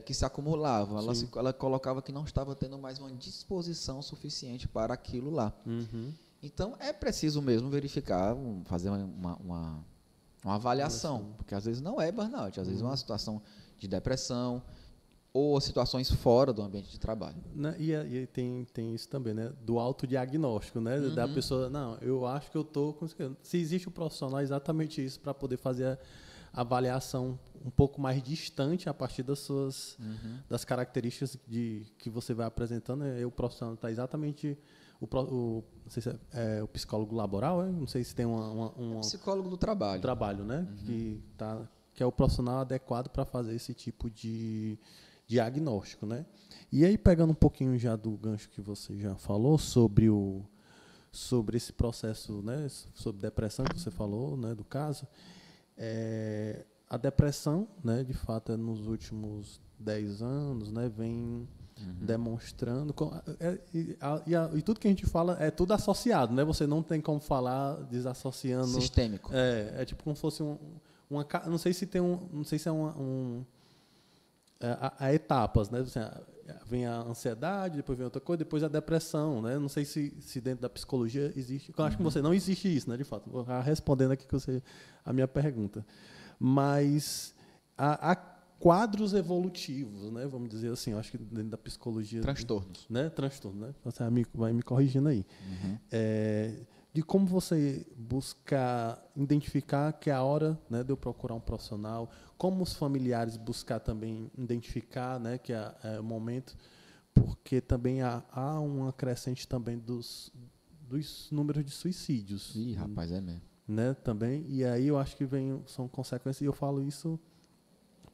que se acumulavam. Ela colocava que não estava tendo mais uma disposição suficiente para aquilo lá. Então, é preciso mesmo verificar, fazer uma avaliação, porque às vezes não é burnout, às vezes é uma situação de depressão, ou situações fora do ambiente de trabalho. Né? E tem isso também, né? Do autodiagnóstico, né? Da pessoa, não, eu acho que eu estou... Se existe um profissional, é exatamente isso, para poder fazer a avaliação um pouco mais distante a partir das suas das características que você vai apresentando. O profissional está exatamente... não sei se é o psicólogo laboral, não sei se tem uma psicólogo do trabalho. Trabalho, né? Que é o profissional adequado para fazer esse tipo de diagnóstico, né? E aí, pegando um pouquinho já do gancho que você já falou sobre esse processo, né? Sobre depressão que você falou, né? Do caso, a depressão, né? De fato, nos últimos 10 anos, né? Vem demonstrando e tudo que a gente fala é tudo associado, né? Você não tem como falar desassociando. Sistêmico. É tipo como se fosse não sei se tem não sei se é há etapas, né? Vem a ansiedade, depois vem outra coisa, depois a depressão, né? Não sei se dentro da psicologia existe. Eu acho que você não existe isso, né? De fato, vou respondendo aqui a minha pergunta, mas há quadros evolutivos, né? Vamos dizer assim. Eu acho que dentro da psicologia transtornos, né? Transtorno, né? Você vai me corrigindo aí. De como você buscar identificar que é a hora, né, de eu procurar um profissional, como os familiares buscar também identificar, né, que é o momento, porque também há uma crescente também dos números de suicídios. Ih, rapaz, é mesmo. Né, também, e aí eu acho que são consequências, e eu falo isso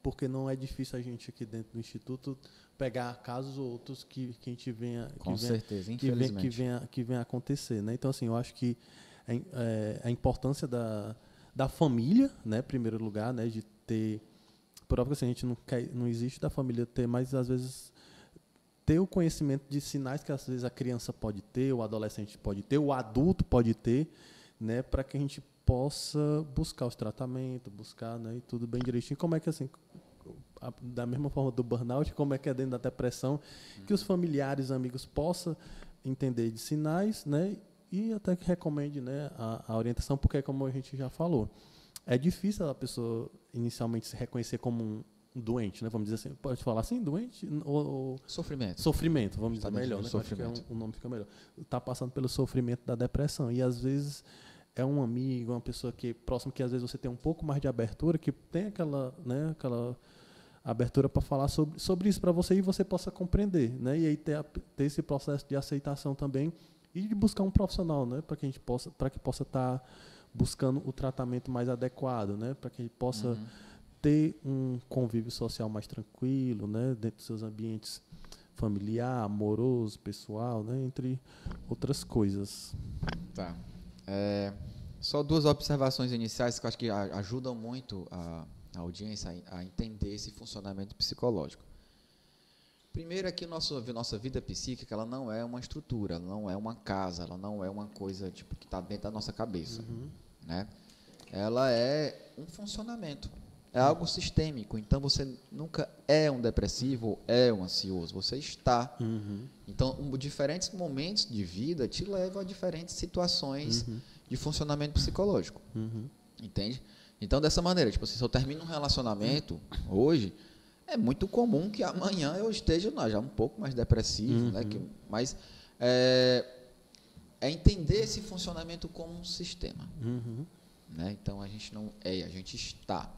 porque não é difícil a gente aqui dentro do Instituto pegar casos ou outros que a gente venha... Com certeza, infelizmente. Que venha acontecer, né? Então, assim, eu acho que a importância da família, né, em primeiro lugar, né, de ter... Por óbvio que assim, a gente não existe da família ter, mas às vezes ter o conhecimento de sinais que às vezes a criança pode ter, o adolescente pode ter, o adulto pode ter, né, para que a gente possa buscar os tratamentos, buscar, né, e tudo bem direitinho. Como é que assim, da mesma forma do burnout, como é que é dentro da depressão, que os familiares, amigos possam entender de sinais, né, e até que recomende, né, a orientação, porque como a gente já falou, é difícil a pessoa inicialmente se reconhecer como um doente, né, vamos dizer assim, pode falar assim, doente ou sofrimento, vamos dizer melhor, né, sofrimento. Acho que o nome fica melhor. Está passando pelo sofrimento da depressão e às vezes é um amigo, uma pessoa que próximo, que às vezes você tem um pouco mais de abertura, que tem aquela abertura para falar sobre isso para você e você possa compreender, né? E aí ter esse processo de aceitação também e de buscar um profissional, né? Para que possa estar buscando o tratamento mais adequado, né? Para que a gente possa ter um convívio social mais tranquilo, né? Dentro dos seus ambientes familiar, amoroso, pessoal, né? Entre outras coisas. Tá. Só duas observações iniciais que eu acho que ajudam muito a audiência a entender esse funcionamento psicológico. Primeiro é que nossa vida psíquica ela não é uma estrutura, ela não é uma casa, ela não é uma coisa tipo, que está dentro da nossa cabeça. Né? Ela é um funcionamento, é algo sistêmico. Então você nunca é um depressivo ou é um ansioso, você está. Então diferentes momentos de vida te levam a diferentes situações de funcionamento psicológico. Entende? Então dessa maneira, tipo, se eu termino um relacionamento hoje, é muito comum que amanhã eu esteja já um pouco mais depressivo, né? Mas é entender esse funcionamento como um sistema. Né? Então a gente não é, a gente está.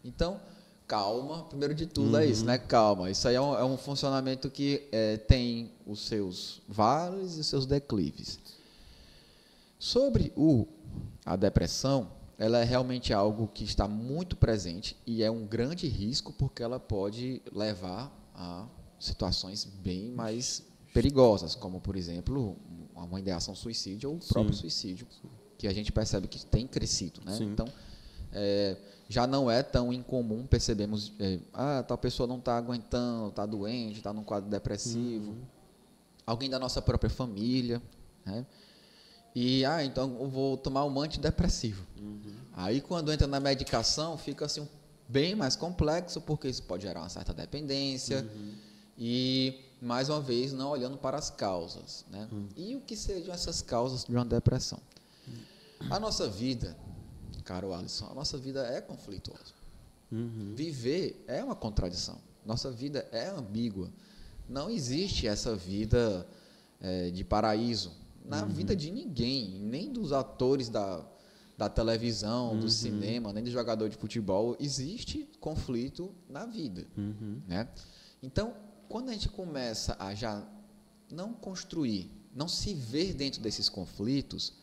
Então, Calma, primeiro de tudo é isso, né? Calma. Isso aí é um funcionamento que tem os seus vales e os seus declives. Sobre a depressão, ela é realmente algo que está muito presente e é um grande risco porque ela pode levar a situações bem mais perigosas, como, por exemplo, uma ideação suicídio ou o próprio suicídio, que a gente percebe que tem crescido, né? Então, já não é tão incomum percebemos, tal pessoa não está aguentando, está doente, está num quadro depressivo, alguém da nossa própria família, né? E, então eu vou tomar um antidepressivo. Aí, quando entra na medicação, fica assim bem mais complexo, porque isso pode gerar uma certa dependência e, mais uma vez, não olhando para as causas, né? E o que sejam essas causas de uma depressão? A nossa vida, caro Alisson, a nossa vida é conflituosa. Viver é uma contradição. Nossa vida é ambígua. Não existe essa vida de paraíso na vida de ninguém, nem dos atores da televisão, do cinema, nem do jogador de futebol. Existe conflito na vida, né? Então, quando a gente começa a já não construir, não se ver dentro desses conflitos,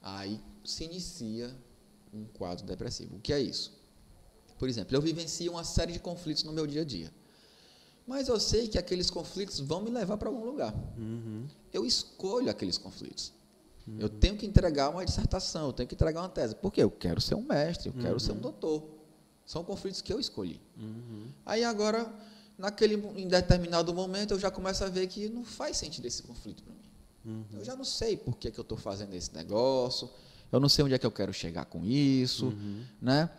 aí se inicia um quadro depressivo. O que é isso? Por exemplo, eu vivencio uma série de conflitos no meu dia a dia, mas eu sei que aqueles conflitos vão me levar para algum lugar. Eu escolho aqueles conflitos. Eu tenho que entregar uma dissertação, eu tenho que entregar uma tese, porque eu quero ser um mestre, eu quero ser um doutor. São conflitos que eu escolhi. Aí agora, em determinado momento, eu já começo a ver que não faz sentido esse conflito para mim. Eu já não sei por que eu estou fazendo esse negócio, eu não sei onde é que eu quero chegar com isso, né?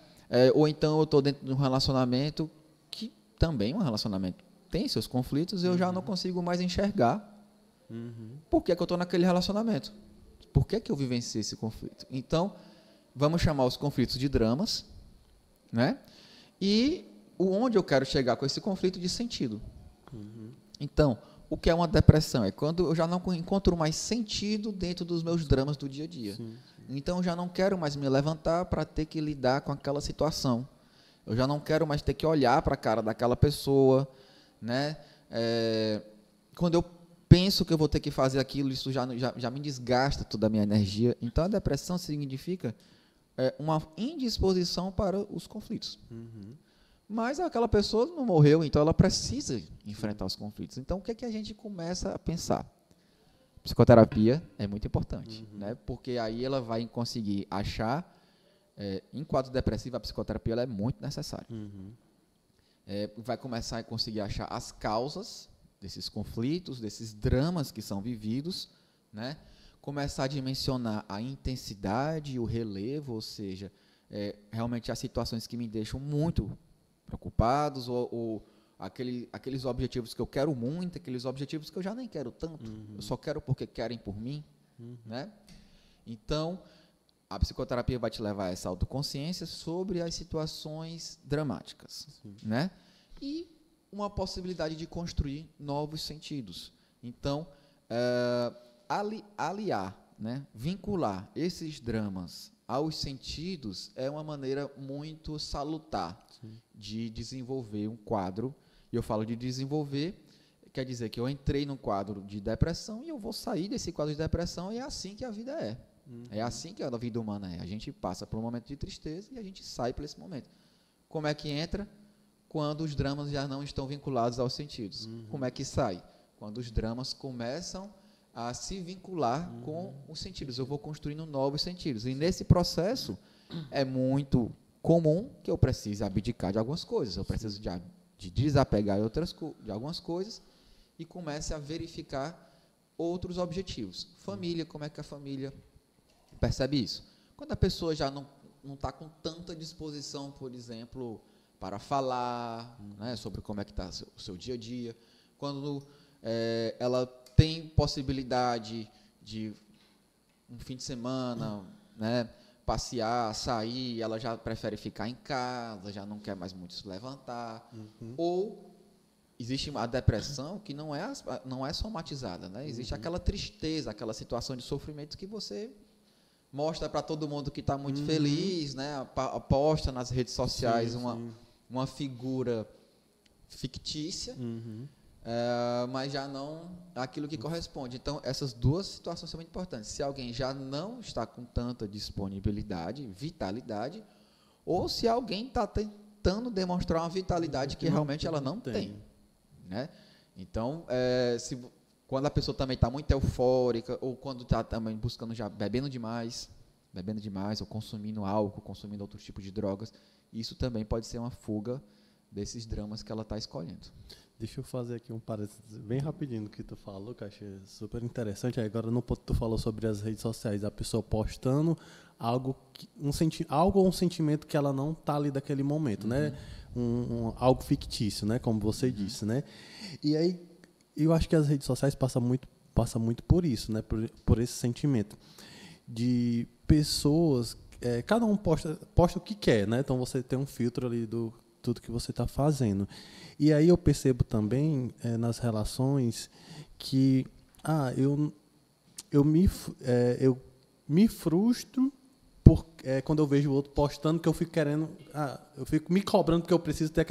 Ou então eu estou dentro de um relacionamento que também um relacionamento tem seus conflitos, eu já não consigo mais enxergar por que eu estou naquele relacionamento. Por que eu vivenciei esse conflito? Então, vamos chamar os conflitos de dramas, né? E onde eu quero chegar com esse conflito de sentido. Então, o que é uma depressão? É quando eu já não encontro mais sentido dentro dos meus dramas do dia a dia. Então, eu já não quero mais me levantar para ter que lidar com aquela situação. Eu já não quero mais ter que olhar para a cara daquela pessoa, né? Quando eu penso que eu vou ter que fazer aquilo, isso já me desgasta toda a minha energia. Então, a depressão significa uma indisposição para os conflitos. Mas aquela pessoa não morreu, então ela precisa enfrentar os conflitos. Então, o que é que a gente começa a pensar? Psicoterapia é muito importante, né? Porque aí ela vai conseguir achar, em quadro depressivo, a psicoterapia ela é muito necessária. Vai começar a conseguir achar as causas desses conflitos, desses dramas que são vividos, né? Começar a dimensionar a intensidade e o relevo, ou seja, realmente as situações que me deixam muito preocupados, ou aqueles objetivos que eu quero muito, aqueles objetivos que eu já nem quero tanto, eu só quero porque querem por mim, né? Então, a psicoterapia vai te levar a essa autoconsciência sobre as situações dramáticas, né? E uma possibilidade de construir novos sentidos. Então, aliar, né? Vincular esses dramas aos sentidos é uma maneira muito salutar de desenvolver um quadro. E eu falo de desenvolver, quer dizer que eu entrei num quadro de depressão e eu vou sair desse quadro de depressão, e é assim que a vida é. É assim que a vida humana é. A gente passa por um momento de tristeza e a gente sai por esse momento. Como é que entra? Quando os dramas já não estão vinculados aos sentidos. Como é que sai? Quando os dramas começam a se vincular com os sentidos. Eu vou construindo novos sentidos. E nesse processo é muito comum que eu precise abdicar de algumas coisas. Eu preciso de desapegar de algumas coisas e comece a verificar outros objetivos. Família, como é que a família percebe isso? Quando a pessoa já não está com tanta disposição, por exemplo, para falar, né, sobre como é que está o seu dia a dia, quando ela tem possibilidade de um fim de semana, né, passear, sair, ela já prefere ficar em casa, já não quer mais muito se levantar. Ou existe a depressão que não é somatizada, né? Existe aquela tristeza, aquela situação de sofrimento que você mostra para todo mundo que está muito feliz, né? Aposta nas redes sociais uma figura fictícia, mas já não aquilo que corresponde. Então, essas duas situações são muito importantes. Se alguém já não está com tanta disponibilidade, vitalidade, ou se alguém está tentando demonstrar uma vitalidade que realmente ela não tem. Né? Então, quando a pessoa também está muito eufórica, ou quando está também buscando já bebendo demais, ou consumindo álcool, consumindo outro tipo de drogas, isso também pode ser uma fuga desses dramas que ela está escolhendo. Deixa eu fazer aqui um parênteses bem rapidinho do que tu falou, que eu achei super interessante. Aí agora no ponto que tu falou sobre as redes sociais, a pessoa postando algo ou um sentimento que ela não está ali daquele momento, né? Algo fictício, né? Como você disse, né? E aí eu acho que as redes sociais passam muito por isso, né? Por esse sentimento de pessoas, cada um posta o que quer, né? Então você tem um filtro ali do tudo que você está fazendo. E aí eu percebo também nas relações que eu me frustro quando eu vejo o outro postando, que eu fico querendo, eu fico me cobrando porque eu preciso ter,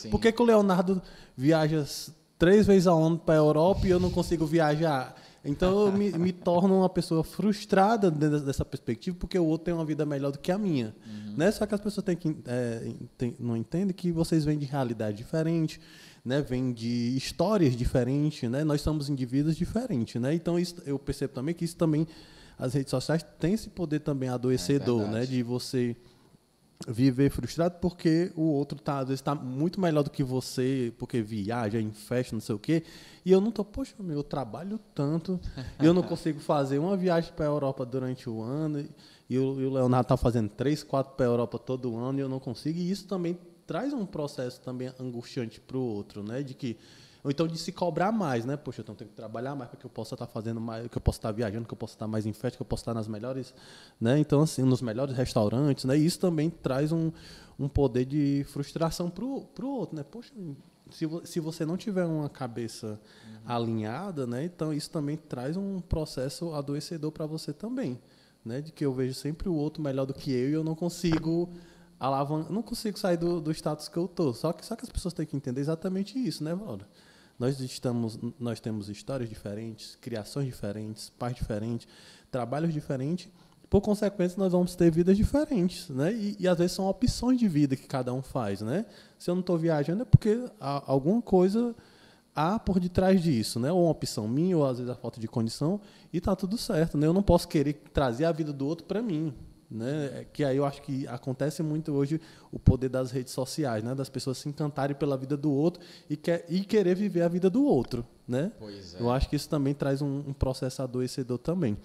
por que o Leonardo viaja 3 vezes ao ano para a Europa e eu não consigo viajar? Então eu me torno uma pessoa frustrada dessa perspectiva, porque o outro tem uma vida melhor do que a minha. Né? Só que as pessoas não entendem que vocês vêm de realidade diferente, né? Vêm de histórias diferentes, né? Nós somos indivíduos diferentes. Né? Então isso, eu percebo também que isso também, as redes sociais têm esse poder também adoecedor, né? De você viver frustrado porque o outro às vezes está muito melhor do que você, porque viaja em festa, não sei o quê, e eu não estou, eu trabalho tanto, e eu não consigo fazer uma viagem para a Europa durante o ano, e o Leonardo está fazendo 3, 4 para a Europa todo ano, e eu não consigo, e isso também traz um processo também angustiante para o outro, né, ou então de se cobrar mais, né? Poxa, então eu tenho que trabalhar mais para que eu possa estar fazendo mais, que eu possa estar viajando, que eu possa estar mais em festa, que eu possa estar nas melhores, né? Então, assim, nos melhores restaurantes, né? E isso também traz um poder de frustração para o outro, né? Poxa, se você não tiver uma cabeça alinhada, né? Então isso também traz um processo adoecedor para você também, né? De que eu vejo sempre o outro melhor do que eu e eu não consigo não consigo sair do status que eu estou. Só que as pessoas têm que entender exatamente isso, né, Valdo? Nós temos histórias diferentes, criações diferentes, pais diferentes, trabalhos diferentes. Por consequência, nós vamos ter vidas diferentes, né? E às vezes são opções de vida que cada um faz, né? Se eu não estou viajando é porque alguma coisa há por detrás disso, né? Ou uma opção minha, ou às vezes a falta de condição, e está tudo certo, né? Eu não posso querer trazer a vida do outro para mim. Né? Que aí eu acho que acontece muito hoje o poder das redes sociais, né? Das pessoas se encantarem pela vida do outro e querer viver a vida do outro, né? Pois é. Eu acho que isso também traz um processo adoecedor também.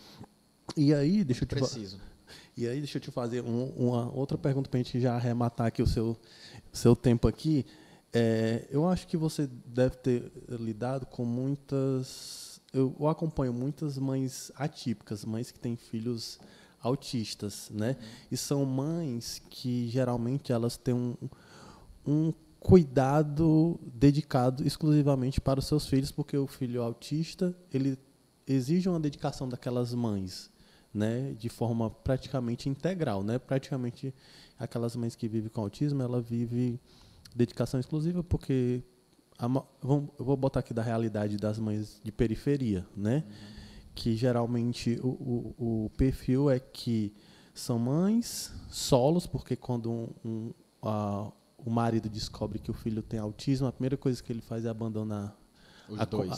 E aí deixa eu te fazer uma outra pergunta para a gente já arrematar aqui o seu tempo aqui. Eu acho que você deve ter lidado com muitas, eu acompanho muitas mães atípicas, mães que têm filhos autistas, né? E são mães que geralmente elas têm um cuidado dedicado exclusivamente para os seus filhos, porque o filho autista ele exige uma dedicação daquelas mães, né? De forma praticamente integral, né? Praticamente aquelas mães que vivem com autismo, ela vive dedicação exclusiva, porque eu vou botar aqui da realidade das mães de periferia, né? Que geralmente o perfil é que são mães solos, porque quando o marido descobre que o filho tem autismo, a primeira coisa que ele faz é abandonar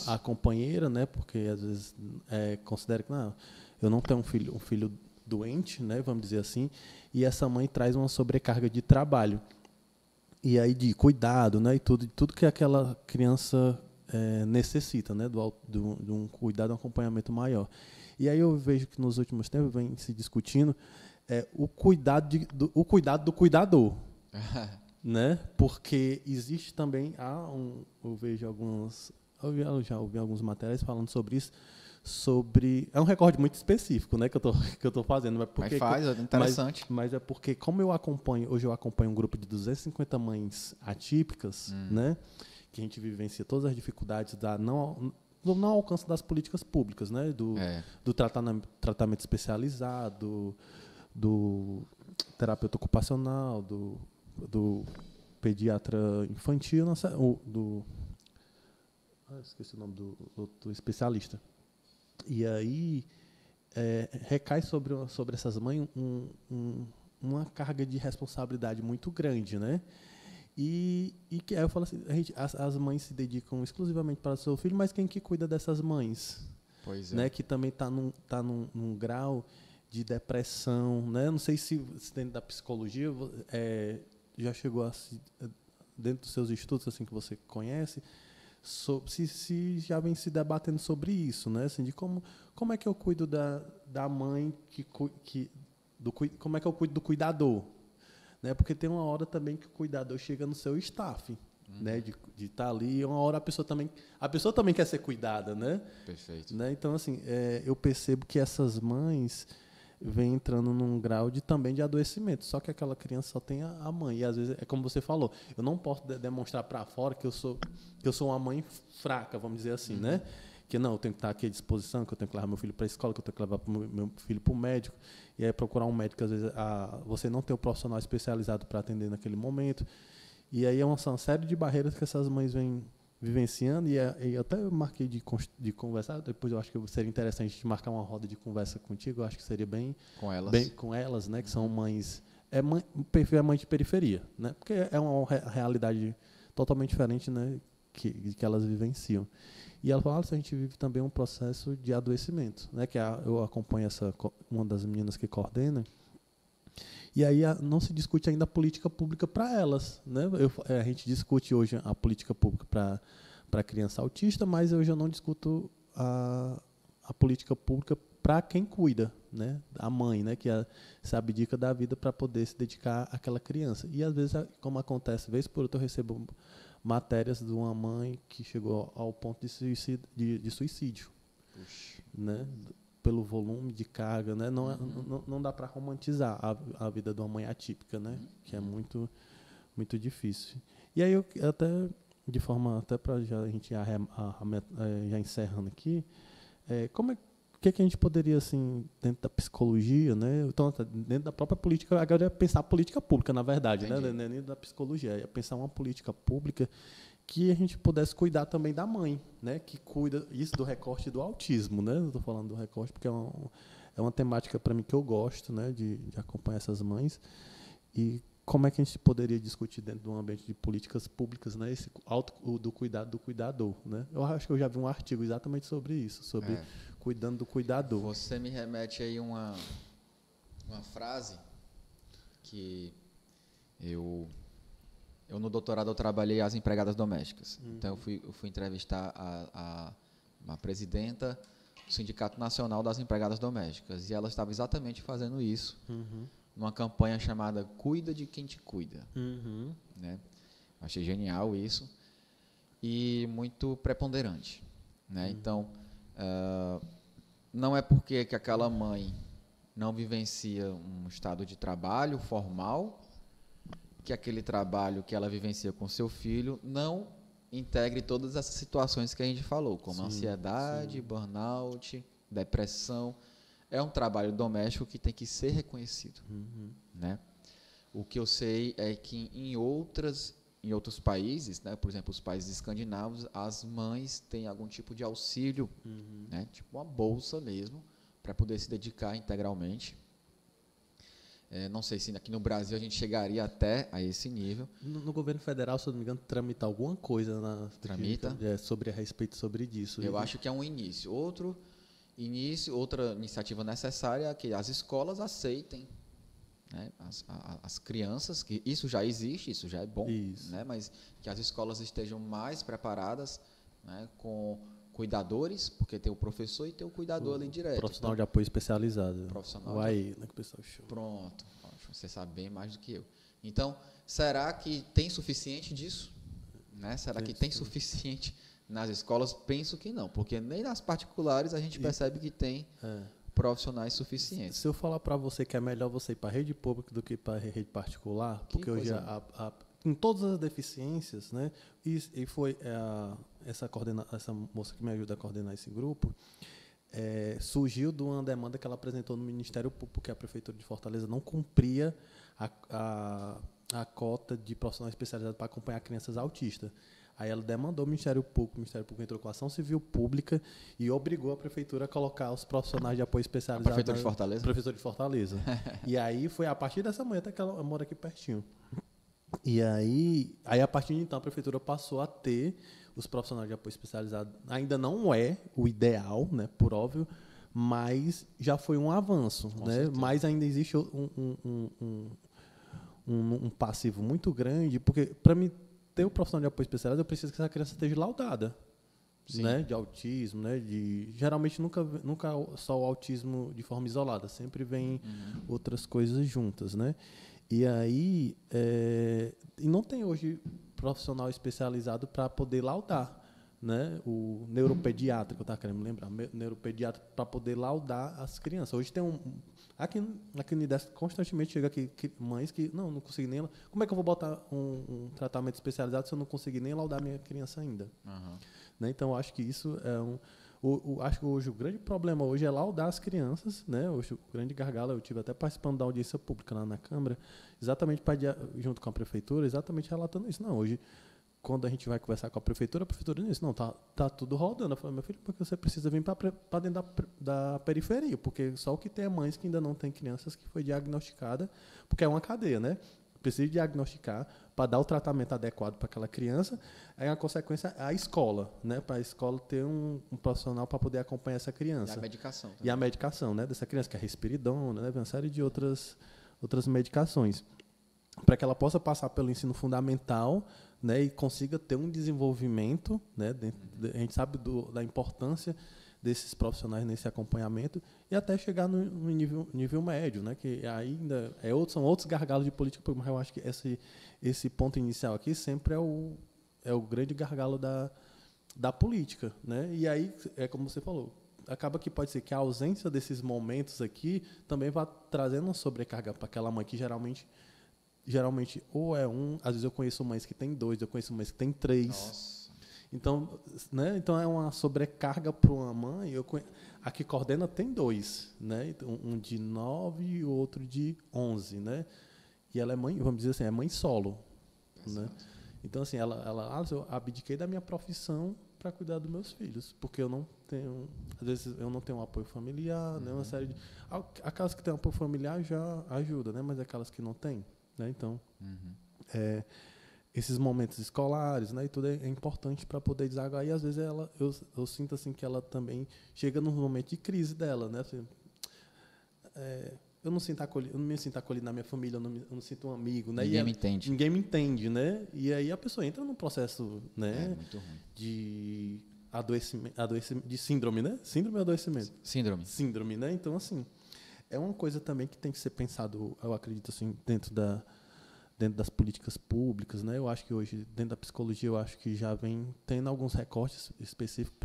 a companheira, né? Porque às vezes considera que não, eu não tenho um filho doente, né? Vamos dizer assim, e essa mãe traz uma sobrecarga de trabalho e aí de cuidado, né? E tudo que aquela criança necessita, né, de um cuidado, um acompanhamento maior. E aí eu vejo que nos últimos tempos vem se discutindo o cuidado do cuidador, né? Porque existe também eu já ouvi alguns materiais falando sobre isso, é um recorde muito específico, né, que eu tô fazendo, é interessante. Mas é porque como hoje eu acompanho um grupo de 250 mães atípicas, né? Que a gente vivencia todas as dificuldades não alcance das políticas públicas, né? Do tratamento especializado, do terapeuta ocupacional, do pediatra infantil, esqueci o nome do especialista. E aí recai sobre essas mães uma carga de responsabilidade muito grande, né? E que aí eu falo assim, as mães se dedicam exclusivamente para o seu filho, mas quem que cuida dessas mães? Pois né, que também está num grau de depressão, né? Não sei se dentro da psicologia já chegou dentro dos seus estudos assim que você conhece, se já vem se debatendo sobre isso, né? Assim, de como é que eu cuido da mãe como é que eu cuido do cuidador, né? Porque tem uma hora também que o cuidador chega no seu staff. Né, de estar ali, uma hora a pessoa também quer ser cuidada, né? Perfeito. Né? Então, assim, eu percebo que essas mães vêm entrando num grau também de adoecimento, só que aquela criança só tem a mãe, e às vezes, é como você falou, eu não posso demonstrar para fora que eu sou uma mãe fraca, vamos dizer assim, né? Que não, eu tenho que estar aqui à disposição, que eu tenho que levar meu filho para a escola, que eu tenho que levar meu filho para o médico, e aí procurar um médico, às vezes, você não tem um profissional especializado para atender naquele momento. E aí é uma série de barreiras que essas mães vêm vivenciando, e eu até marquei de conversar, depois eu acho que seria interessante a gente marcar uma roda de conversa contigo, eu acho que seria bem com elas, né, que são mães, o perfil é mãe de periferia, né, porque é uma realidade totalmente diferente, né, que elas vivenciam. E ela fala, a gente vive também um processo de adoecimento, né, que eu acompanho uma das meninas que coordena. E aí não se discute ainda a política pública para elas, né? A gente discute hoje a política pública para a criança autista, mas eu já não discuto a política pública para quem cuida, né? A mãe, né? Que se abdica da vida para poder se dedicar àquela criança. E às vezes, como acontece, vez por outra eu recebo matérias de uma mãe que chegou ao ponto de suicídio. Puxa. Né? Pelo volume de carga, né? Não dá para romantizar a vida de uma mãe atípica, né? Que é muito, muito difícil. E aí, eu até, de forma, até para a gente já encerrando aqui, o que a gente poderia, assim, dentro da psicologia, né? Então, dentro da própria política, agora é pensar a política pública, na verdade, né? Não é nem da psicologia, é pensar uma política pública que a gente pudesse cuidar também da mãe, né? Que cuida isso do recorte do autismo, né? Eu estou falando do recorte porque é uma temática para mim que eu gosto, né? De acompanhar essas mães. E como é que a gente poderia discutir dentro de um ambiente de políticas públicas, né? Do cuidado do cuidador, né? Eu acho que eu já vi um artigo exatamente sobre isso, sobre cuidando do cuidador. Você me remete aí uma frase que eu no doutorado eu trabalhei as empregadas domésticas. Então eu fui entrevistar uma presidenta do Sindicato Nacional das Empregadas Domésticas, e ela estava exatamente fazendo isso numa campanha chamada Cuida de Quem Te Cuida. Né? Achei genial isso e muito preponderante. Né? Então, não é porque que aquela mãe não vivencia um estado de trabalho formal que aquele trabalho que ela vivencia com seu filho não integre todas essas situações que a gente falou, como ansiedade, burnout, depressão. É um trabalho doméstico que tem que ser reconhecido. Né? O que eu sei é que em outros países, né, por exemplo, os países escandinavos, as mães têm algum tipo de auxílio, né, tipo uma bolsa mesmo, para poder se dedicar integralmente. Não sei se aqui no Brasil a gente chegaria até a esse nível. No governo federal, se eu não me engano, tramita alguma coisa a respeito sobre isso. Eu acho que é um início. Outra iniciativa necessária é que as escolas aceitem, né, as crianças, que isso já existe, isso já é bom, né, mas que as escolas estejam mais preparadas, né, com cuidadores, porque tem o professor e tem o cuidador ali direto. Profissional de apoio especializado. Né, que o pessoal chama. Pronto, você sabe bem mais do que eu. Então, será que tem suficiente disso? Né? Será que tem suficiente nas escolas? Penso que não, porque nem nas particulares a gente percebe que tem profissionais suficientes. Se eu falar para você que é melhor você ir para a rede pública do que para a rede particular, porque hoje em todas as deficiências, né? E foi essa moça que me ajuda a coordenar esse grupo, surgiu de uma demanda que ela apresentou no Ministério Público, porque a Prefeitura de Fortaleza não cumpria a cota de profissional especializado para acompanhar crianças autistas. Aí ela demandou o Ministério Público entrou com ação civil pública e obrigou a prefeitura a colocar os profissionais de apoio especializado. A prefeitura de Fortaleza? Prefeitura de Fortaleza. E aí foi a partir dessa manhã, até que ela mora aqui pertinho. E aí a partir de então, a prefeitura passou a ter os profissionais de apoio especializado. Ainda não é o ideal, né, por óbvio, mas já foi um avanço. Né? Mas ainda existe um passivo muito grande, porque para mim ter o profissional de apoio especializado, eu preciso que essa criança esteja laudada. Né, de autismo, né, geralmente nunca só o autismo de forma isolada, sempre vem outras coisas juntas, né? E aí e não tem hoje profissional especializado para poder laudar, né? O neuropediatra, que eu estava querendo me lembrar, neuropediatra para poder laudar as crianças. Hoje tem aqui no Unidesc constantemente chega aqui mães que não consegui nem, como é que eu vou botar um tratamento especializado se eu não conseguir nem laudar minha criança ainda? Né? Então acho que isso é acho que hoje o grande problema hoje é laudar as crianças, né? Hoje o grande gargalo, eu tive até participando da audiência pública lá na Câmara, exatamente junto com a prefeitura, exatamente relatando isso. Não, hoje quando a gente vai conversar com a prefeitura diz, não, tá tudo rodando. Eu falei, meu filho, porque você precisa vir para dentro da periferia, porque só o que tem é mães que ainda não têm crianças que foi diagnosticada, porque é uma cadeia, né? Precisa diagnosticar para dar o tratamento adequado para aquela criança. Aí a consequência é a escola, né? Para a escola ter um profissional para poder acompanhar essa criança. E a medicação. Também. E a medicação, né? Dessa criança, que é risperidona, né? Uma série de outras medicações. Para que ela possa passar pelo ensino fundamental, né, e consiga ter um desenvolvimento, né, a gente sabe da importância desses profissionais nesse acompanhamento e até chegar no nível médio, né, que ainda são outros gargalos de política pública, mas eu acho que esse ponto inicial aqui sempre é o grande gargalo da política, né, e aí é como você falou, acaba que pode ser que a ausência desses momentos aqui também vá trazendo uma sobrecarga para aquela mãe que geralmente ou às vezes eu conheço mães que tem 2, eu conheço mães que tem 3. Nossa. Então, né, então é uma sobrecarga para uma mãe. A que coordena tem 2, né? Um de 9 e o outro de 11, né? E ela é mãe, vamos dizer assim, é mãe solo, né? Então assim, eu abdiquei da minha profissão para cuidar dos meus filhos, porque eu não tenho, às vezes eu não tenho um apoio familiar, né? Uma série de aquelas que têm apoio familiar já ajuda, né? Mas aquelas que não têm, né? Então, esses momentos escolares, né, e tudo é importante para poder desaguar. E às vezes eu sinto assim que ela também chega num momento de crise dela, né? Assim, eu não me sinto acolhido na minha família, eu não sinto um amigo, né? Ninguém me entende. Ninguém me entende, né? E aí a pessoa entra num processo, né, muito ruim. de adoecimento, de síndrome, né? Síndrome ou adoecimento? Síndrome, né? Então assim, é uma coisa também que tem que ser pensado, eu acredito assim, dentro das políticas públicas, né? Eu acho que hoje, dentro da psicologia, eu acho que já vem tendo alguns recortes específicos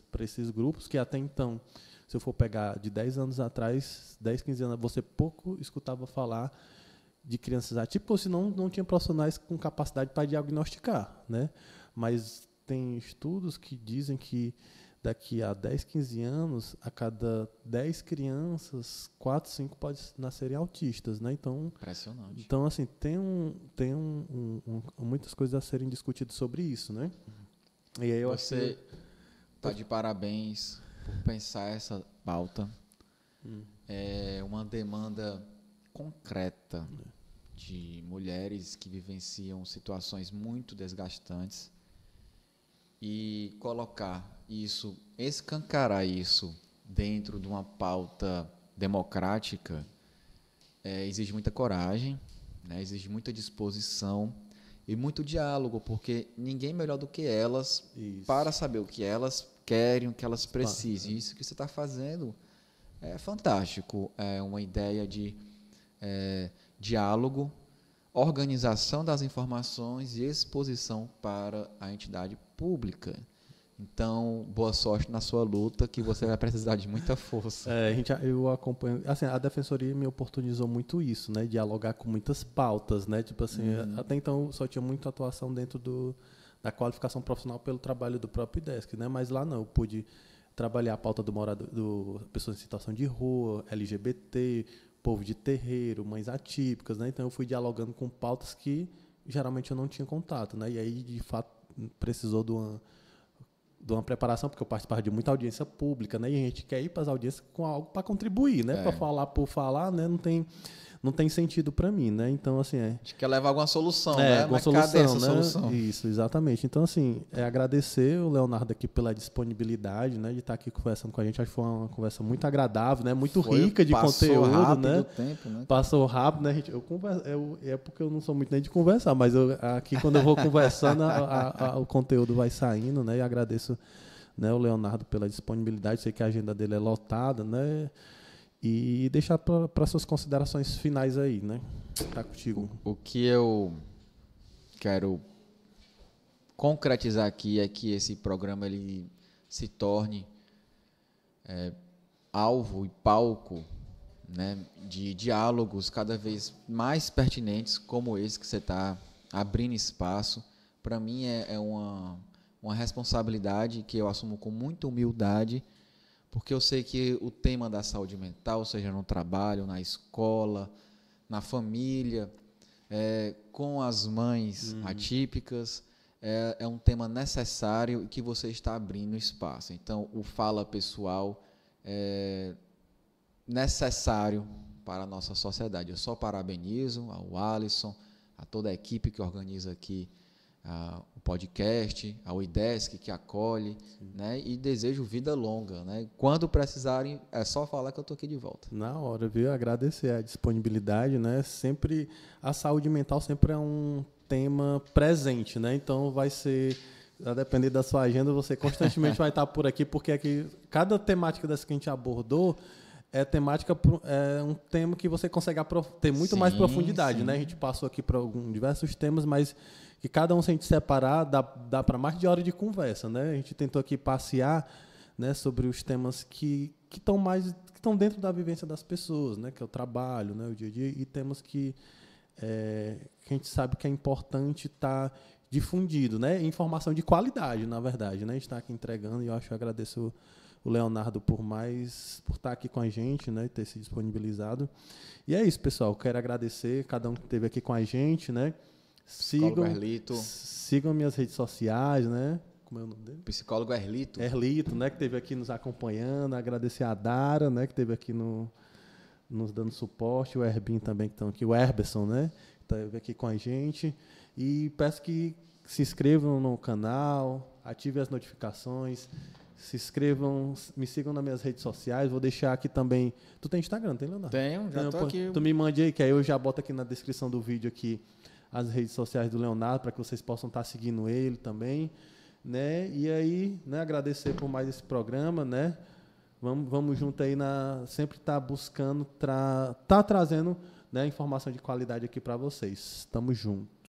para esses grupos, que até então, se eu for pegar de 10 anos atrás, 10, 15 anos, você pouco escutava falar de crianças atípicas, ou se não tinha profissionais com capacidade para diagnosticar, né? Mas tem estudos que dizem que daqui a 10, 15 anos, a cada 10 crianças, 4, 5 podem nascerem autistas, né? Então, impressionante. Então, assim, tem muitas coisas a serem discutidas sobre isso, né? E aí você está de parabéns por pensar essa pauta. É uma demanda concreta de mulheres que vivenciam situações muito desgastantes e escancarar isso dentro de uma pauta democrática exige muita coragem, né? Exige muita disposição e muito diálogo, porque ninguém melhor do que elas para saber o que elas querem, o que elas precisam. Isso que você está fazendo é fantástico. É uma ideia de diálogo, organização das informações e exposição para a entidade pública. Então, boa sorte na sua luta, que você vai precisar de muita força. Eu acompanho, assim, a Defensoria me oportunizou muito isso, né, dialogar com muitas pautas, né, tipo assim, até então só tinha muita atuação dentro da qualificação profissional pelo trabalho do próprio IDESC, né, mas lá não, eu pude trabalhar a pauta do pessoas em situação de rua, LGBT, povo de terreiro, mães atípicas, né? Então eu fui dialogando com pautas que geralmente eu não tinha contato, né? E aí, de fato, precisou de uma preparação, porque eu participava de muita audiência pública, né? E a gente quer ir para as audiências com algo para contribuir, né? Para falar por falar, né? Não tem sentido para mim, né? Então, assim, A gente quer levar alguma solução, né? Mas solução, cadê essa né? solução? Isso, exatamente. Então, assim, agradecer o Leonardo aqui pela disponibilidade, né? De estar aqui conversando com a gente. Acho que foi uma conversa muito agradável, né? Muito rica de conteúdo, rápido né? O tempo, né? Passou rápido, né? É porque eu não sou muito nem de conversar, mas aqui quando eu vou conversando, o conteúdo vai saindo, né? E agradeço, né, o Leonardo pela disponibilidade. Sei que a agenda dele é lotada, né? E deixar para suas considerações finais aí, né? Tá contigo. O que eu quero concretizar aqui é que esse programa ele se torne alvo e palco, né, de diálogos cada vez mais pertinentes, como esse que você está abrindo espaço. Para mim é uma responsabilidade que eu assumo com muita humildade, porque eu sei que o tema da saúde mental, seja no trabalho, na escola, na família, com as mães atípicas, é um tema necessário e que você está abrindo espaço. Então, o Fala Pessoal é necessário para a nossa sociedade. Eu só parabenizo ao Alisson, a toda a equipe que organiza aqui o podcast, ao IDESC que acolhe, né? E desejo vida longa, né? Quando precisarem, é só falar que eu estou aqui de volta. Na hora, viu? Agradecer a disponibilidade, né? Sempre, a saúde mental sempre é um tema presente, né? Então vai ser, a depender da sua agenda, você constantemente vai estar por aqui, porque aqui, cada temática dessa que a gente abordou é um tema que você consegue ter muito mais profundidade, né? A gente passou aqui por diversos temas, mas que cada um, se a gente separar, dá para mais de hora de conversa, né? A gente tentou aqui passear, né, sobre os temas que estão dentro da vivência das pessoas, né? Que é o trabalho, né, o dia a dia, e temas que a gente sabe que é importante estar difundido, né? Informação de qualidade, na verdade, né? A gente está aqui entregando e eu agradeço o Leonardo por estar aqui com a gente, né, ter se disponibilizado. E é isso, pessoal. Quero agradecer cada um que esteve aqui com a gente, né? Sigam minhas redes sociais, né? Como é o nome dele? Psicólogo Erlito. Erlito, né, que esteve aqui nos acompanhando. Agradecer a Dara, né, que esteve aqui nos dando suporte. O Herbin também, que estão aqui. O Herberson, né, que esteve aqui com a gente. E peço que se inscrevam no canal, ativem as notificações, se inscrevam, me sigam nas minhas redes sociais. Vou deixar aqui também. Tu tem Instagram, não tem, Leonardo? Tenho, já estou aqui. Tu me mande aí, que aí eu já boto aqui na descrição do vídeo aqui as redes sociais do Leonardo, para que vocês possam estar seguindo ele também, né? E aí, né, agradecer por mais esse programa, né? Vamos junto aí sempre estar buscando, trazendo, né, informação de qualidade aqui para vocês. Tamo junto.